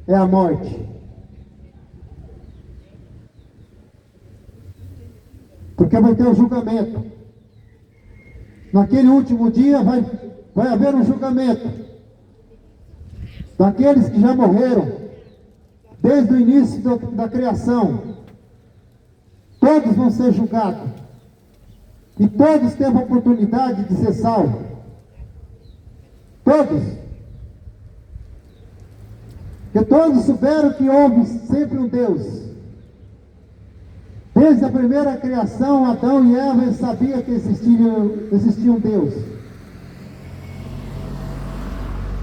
é a morte. Porque vai ter o julgamento. Naquele último dia vai haver um julgamento daqueles que já morreram desde o início da criação. Todos vão ser julgados. E todos têm a oportunidade de ser salvos. Todos. Porque todos souberam que houve sempre um Deus. Desde a primeira criação, Adão e Eva sabiam que existia um Deus.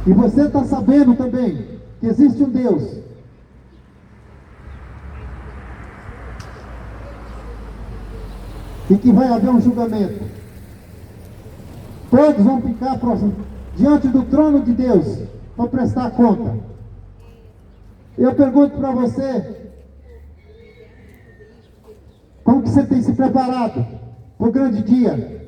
E você está sabendo também que existe um Deus. E que vai haver um julgamento. Todos vão ficar próximos, diante do trono de Deus, para prestar conta. Eu pergunto para você, como que você tem se preparado para o grande dia?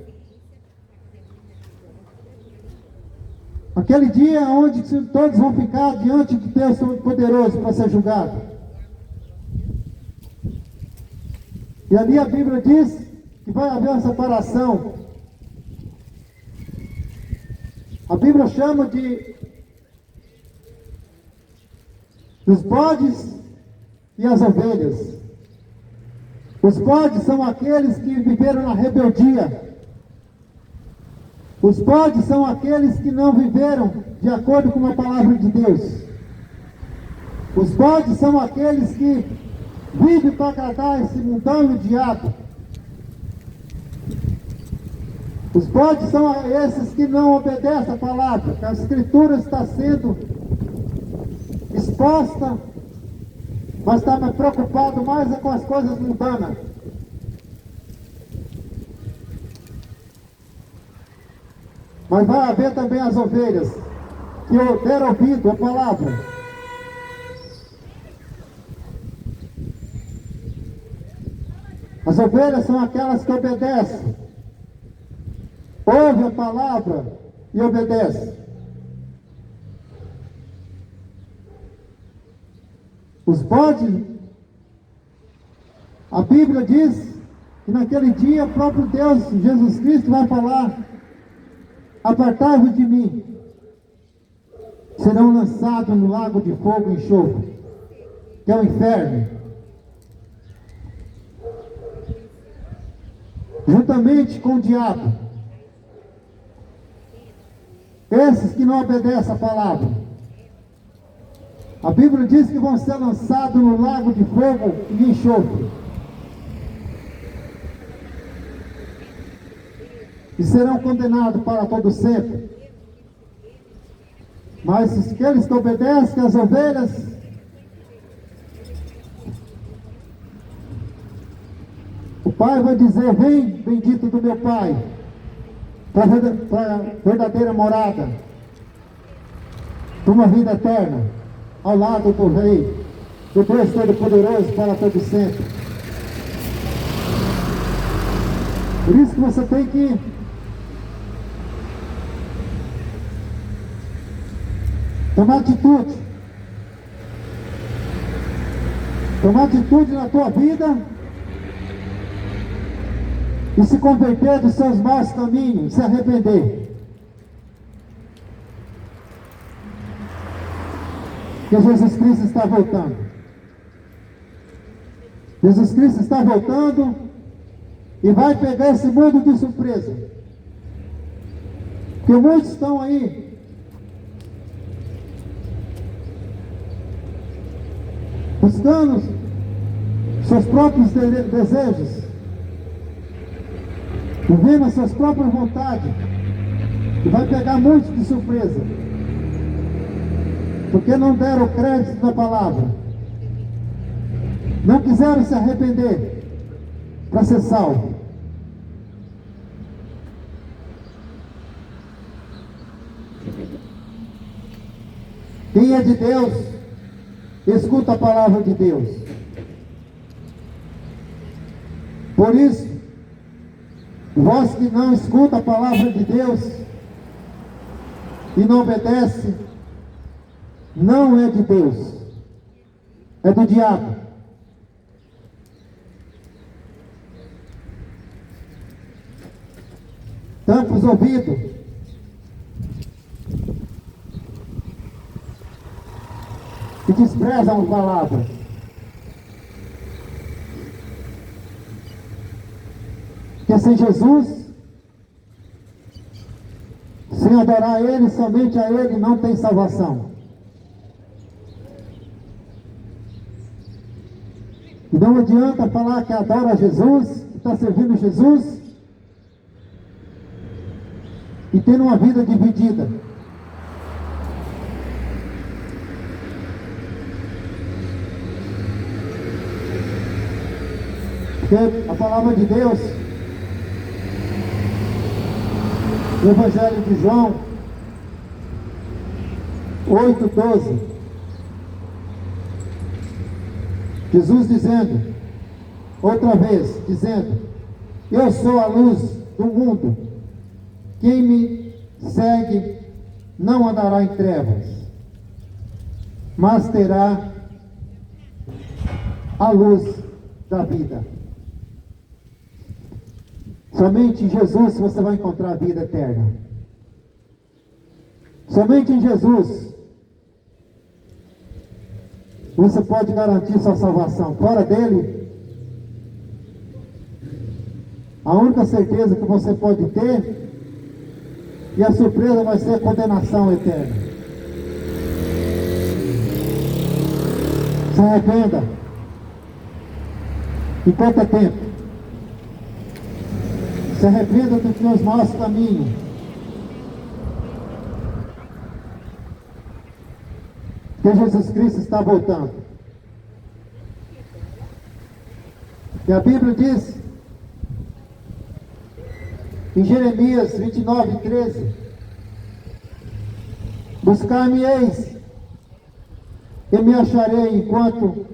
Aquele dia onde todos vão ficar diante de Deus Todo-Poderoso para ser julgado. E ali a Bíblia diz que vai haver uma separação. A Bíblia chama dos bodes e as ovelhas. Os bodes são aqueles que viveram na rebeldia. Os bodes são aqueles que não viveram de acordo com a palavra de Deus. Os bodes são aqueles que vivem para agradar esse mundão e o diabo. Os bodes são esses que não obedecem a palavra, que a Escritura está sendo exposta, mas está preocupado mais com as coisas mundanas. Mas vai haver também as ovelhas que deram ouvido à palavra. As ovelhas são aquelas que obedecem. Ouve a palavra e obedece. Os bodes, a Bíblia diz que naquele dia o próprio Deus, Jesus Cristo, vai falar: apartai-vos de mim, serão lançados no lago de fogo e enxofre, que é o inferno, juntamente com o diabo. Esses que não obedecem a palavra, a Bíblia diz que vão ser lançados no lago de fogo e enxofre, e serão condenados para todo sempre. Mas aqueles que obedecem, as ovelhas, o Pai vai dizer: vem, bendito do meu Pai, para a verdadeira morada, para uma vida eterna, ao lado do Rei, do Deus Todo-Poderoso, para todo sempre. Por isso que você tem que tomar atitude. Tomar atitude na tua vida e se converter dos seus maus caminhos, se arrepender. Porque Jesus Cristo está voltando. Jesus Cristo está voltando e vai pegar esse mundo de surpresa. Porque muitos estão aí buscando seus próprios desejos, vivendo as suas próprias vontades, e vai pegar muitos de surpresa, porque não deram crédito na palavra, não quiseram se arrepender para ser salvo. Quem é de Deus, escuta a palavra de Deus. Por isso, vós que não escuta a palavra de Deus, e não obedece, não é de Deus, é do diabo. Tampa os ouvidos e desprezam a palavra. Porque sem Jesus, sem adorar Ele, somente a Ele, não tem salvação. E não adianta falar que adora Jesus, que está servindo Jesus, e tendo uma vida dividida. Porque a palavra de Deus, no Evangelho de João 8:12, Jesus dizendo, outra vez, dizendo, eu sou a luz do mundo, quem me segue não andará em trevas, mas terá a luz da vida. Somente em Jesus você vai encontrar a vida eterna. Somente em Jesus você pode garantir sua salvação. Fora dele, a única certeza que você pode ter, e a surpresa vai ser a condenação eterna. Se arrependa. Enquanto é tempo. Se arrependa dos teus maus caminhos. Porque Jesus Cristo está voltando. E a Bíblia diz, em Jeremias 29:13, buscar-me-eis e me acharei enquanto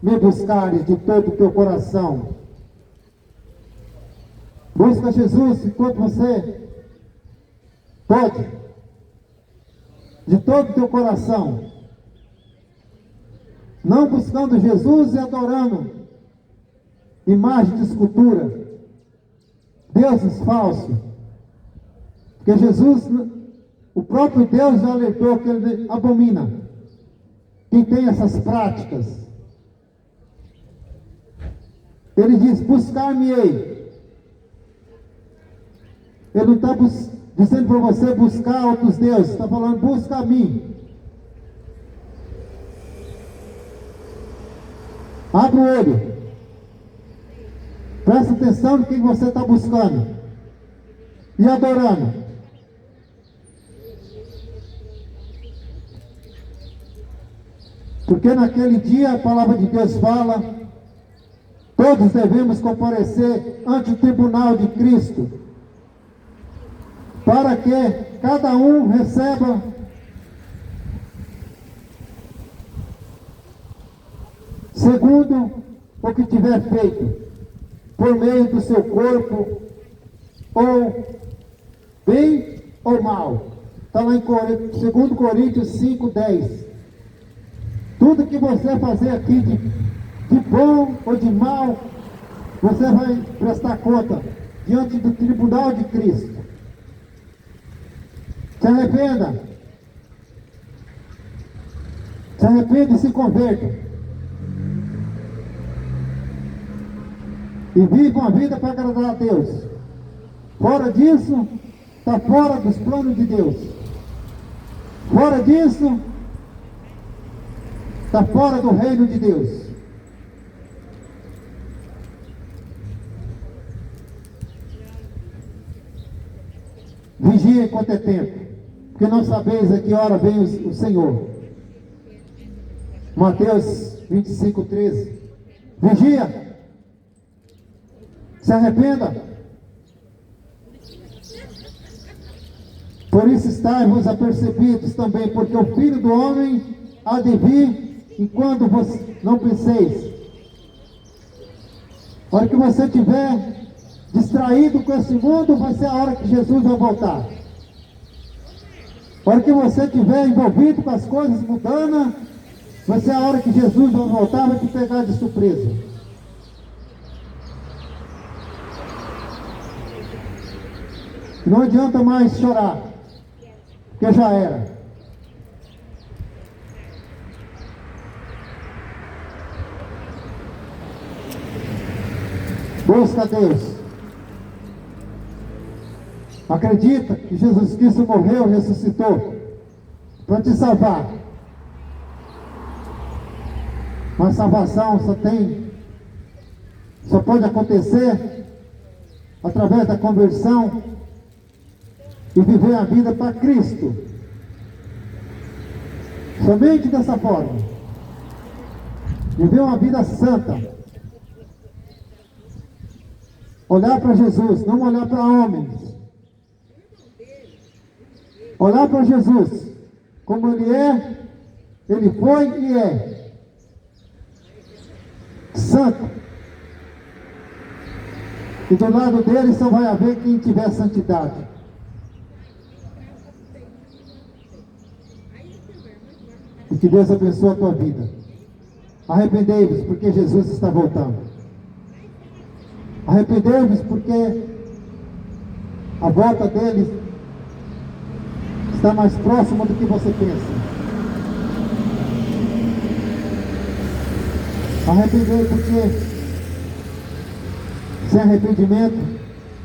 me buscares de todo o teu coração. Busca Jesus enquanto você pode, de todo o teu coração, não buscando Jesus e adorando imagem de escultura, deuses falsos, porque Jesus, o próprio Deus já alertou que ele abomina quem tem essas práticas. Ele diz, buscar-me-ei. Ele não está dizendo para você buscar outros deuses, está falando, busca a mim. Abre o olho. Presta atenção no que você está buscando e adorando. Porque naquele dia a palavra de Deus fala, todos devemos comparecer ante o tribunal de Cristo, para que cada um receba segundo o que tiver feito, por meio do seu corpo, ou bem ou mal. Está lá em 2 Coríntios 5:10. Tudo que você fazer aqui de bom ou de mal, você vai prestar conta diante do tribunal de Cristo. Se arrependa. Se arrependa e se converta. E viva uma vida para agradar a Deus. Fora disso, está fora dos planos de Deus. Fora disso, está fora do reino de Deus. Vigia enquanto é tempo, porque não sabeis a que hora vem o Senhor. Mateus 25:13. Vigia. Se arrependa. Por isso estai-vos apercebidos também, porque o Filho do Homem há de vir, e quando vos não penseis. A hora que você estiver distraído com esse mundo, vai ser a hora que Jesus vai voltar. A hora que você estiver envolvido com as coisas mudando, vai ser a hora que Jesus vai voltar, vai te pegar de surpresa. Não adianta mais chorar, porque já era. Busca a Deus. Acredita que Jesus Cristo morreu e ressuscitou para te salvar. Mas salvação só pode acontecer através da conversão e viver a vida para Cristo. Somente dessa forma. Viver uma vida santa. Olhar para Jesus, não olhar para homens. Olhar para Jesus, como Ele é, Ele foi e é. Santo. E do lado dele só vai haver quem tiver santidade. E que Deus abençoe a tua vida. Arrependei-vos, porque Jesus está voltando. Arrependei-vos, porque a volta dele está mais próxima do que você pensa. Arrependei, porque sem arrependimento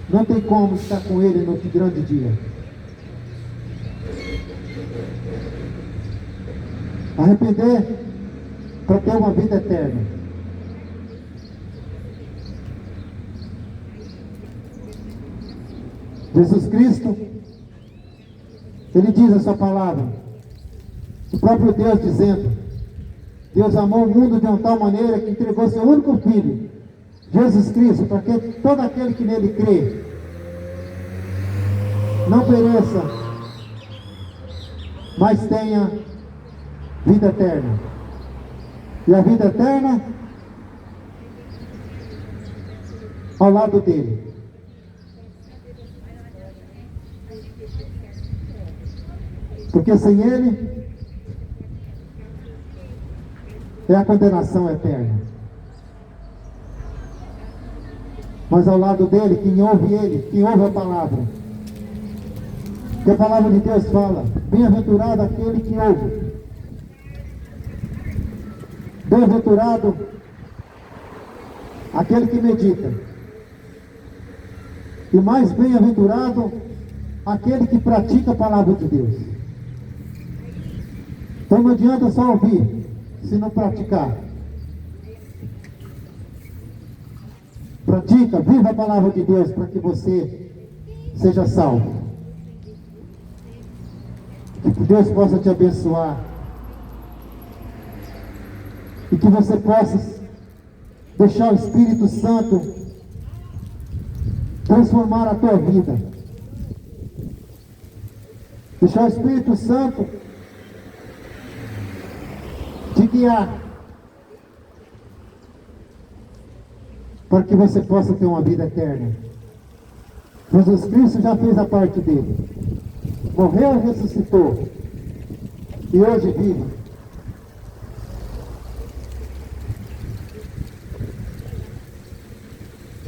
não tem como estar com ele no grande dia. Arrepender para ter uma vida eterna. Jesus Cristo, Ele diz a sua palavra, o próprio Deus dizendo: Deus amou o mundo de uma tal maneira que entregou seu único Filho, Jesus Cristo, para que todo aquele que nele crê não pereça, mas tenha vida eterna. E a vida eterna ao lado dele. Porque sem ele é a condenação eterna. Mas ao lado dele, quem ouve ele, quem ouve a palavra, que a palavra de Deus fala: bem-aventurado aquele que ouve. Bem-aventurado aquele que medita. E mais bem-aventurado aquele que pratica a palavra de Deus. Então não adianta só ouvir, se não praticar. Pratica, viva a palavra de Deus para que você seja salvo. Que Deus possa te abençoar. E que você possa deixar o Espírito Santo transformar a tua vida. Deixar o Espírito Santo te guiar, para que você possa ter uma vida eterna. Jesus Cristo já fez a parte dele. Morreu e ressuscitou. E hoje vive.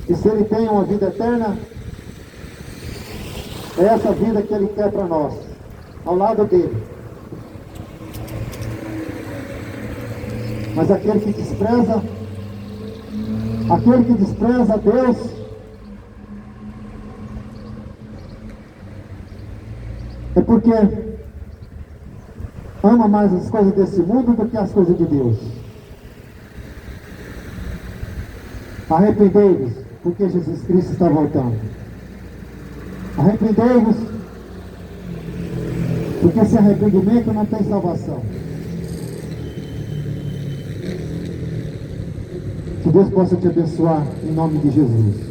E se ele tem uma vida eterna, é essa vida que ele quer para nós, ao lado dele. Mas aquele que despreza a Deus, é porque ama mais as coisas desse mundo do que as coisas de Deus. Arrependei-vos, porque Jesus Cristo está voltando. Arrependei-vos, porque sem arrependimento não tem salvação. Que Deus possa te abençoar em nome de Jesus.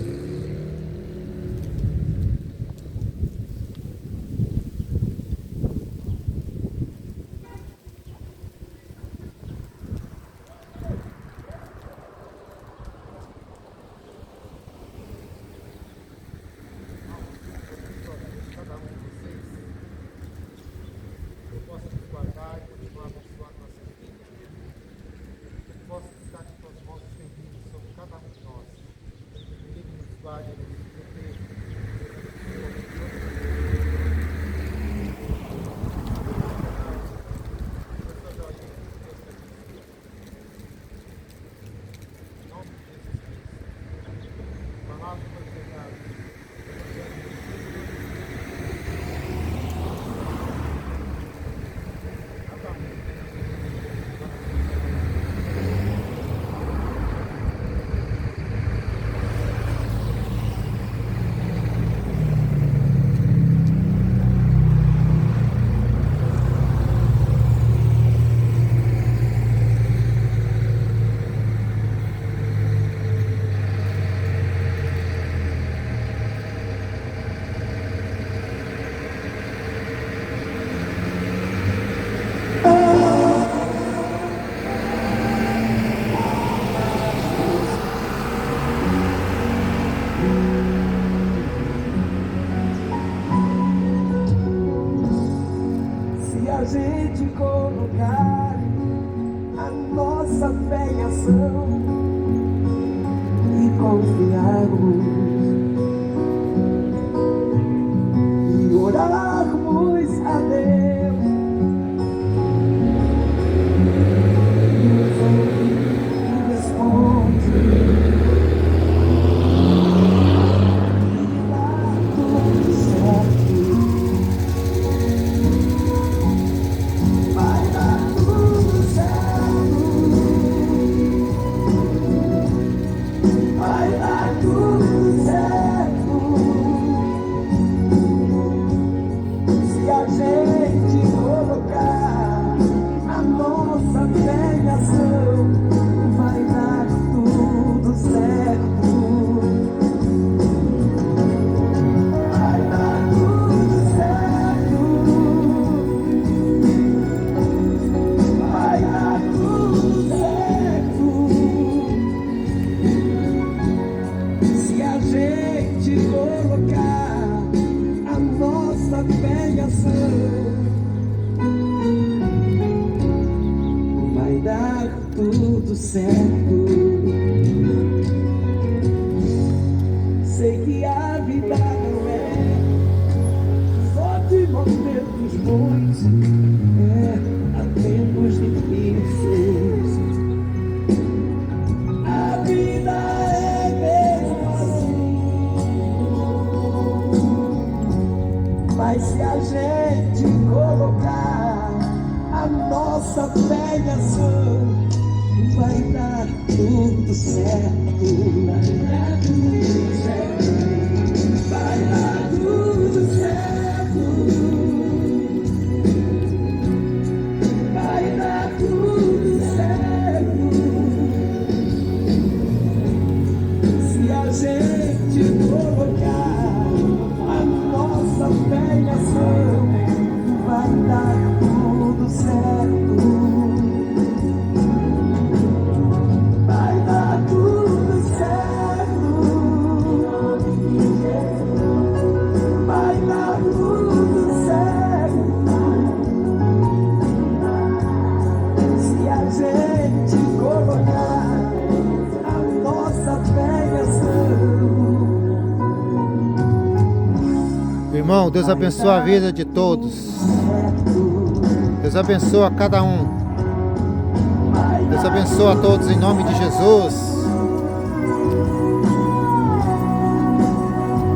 coração e confiarmos e orarmos a Deus, nos ouve e responde, e dá tudo certo. Vai dar tudo certo. Vai dar tudo certo. Se a gente colocar a nossa fé em ação, vai dar tudo certo. Vai dar tudo certo. Vai dar tudo certo. Se a gente colocar a nossa fé em ação, vai dar tudo certo. Sei que a vida não é só de momentos bons, há tempos difíceis. A vida é mesmo assim. Mas se a gente colocar a nossa fé em ação, vai dar tudo certo. Vai dar tudo certo. Vai dar tudo certo. Vai dar tudo certo. Se a gente colocar a nossa fé em ação, vai dar tudo certo. Vai dar tudo certo. Vai dar tudo certo. Se a gente colocar a nossa fé em ação. Irmão, Deus abençoe a vida de todos. Deus abençoe a cada um. Deus abençoe a todos em nome de Jesus.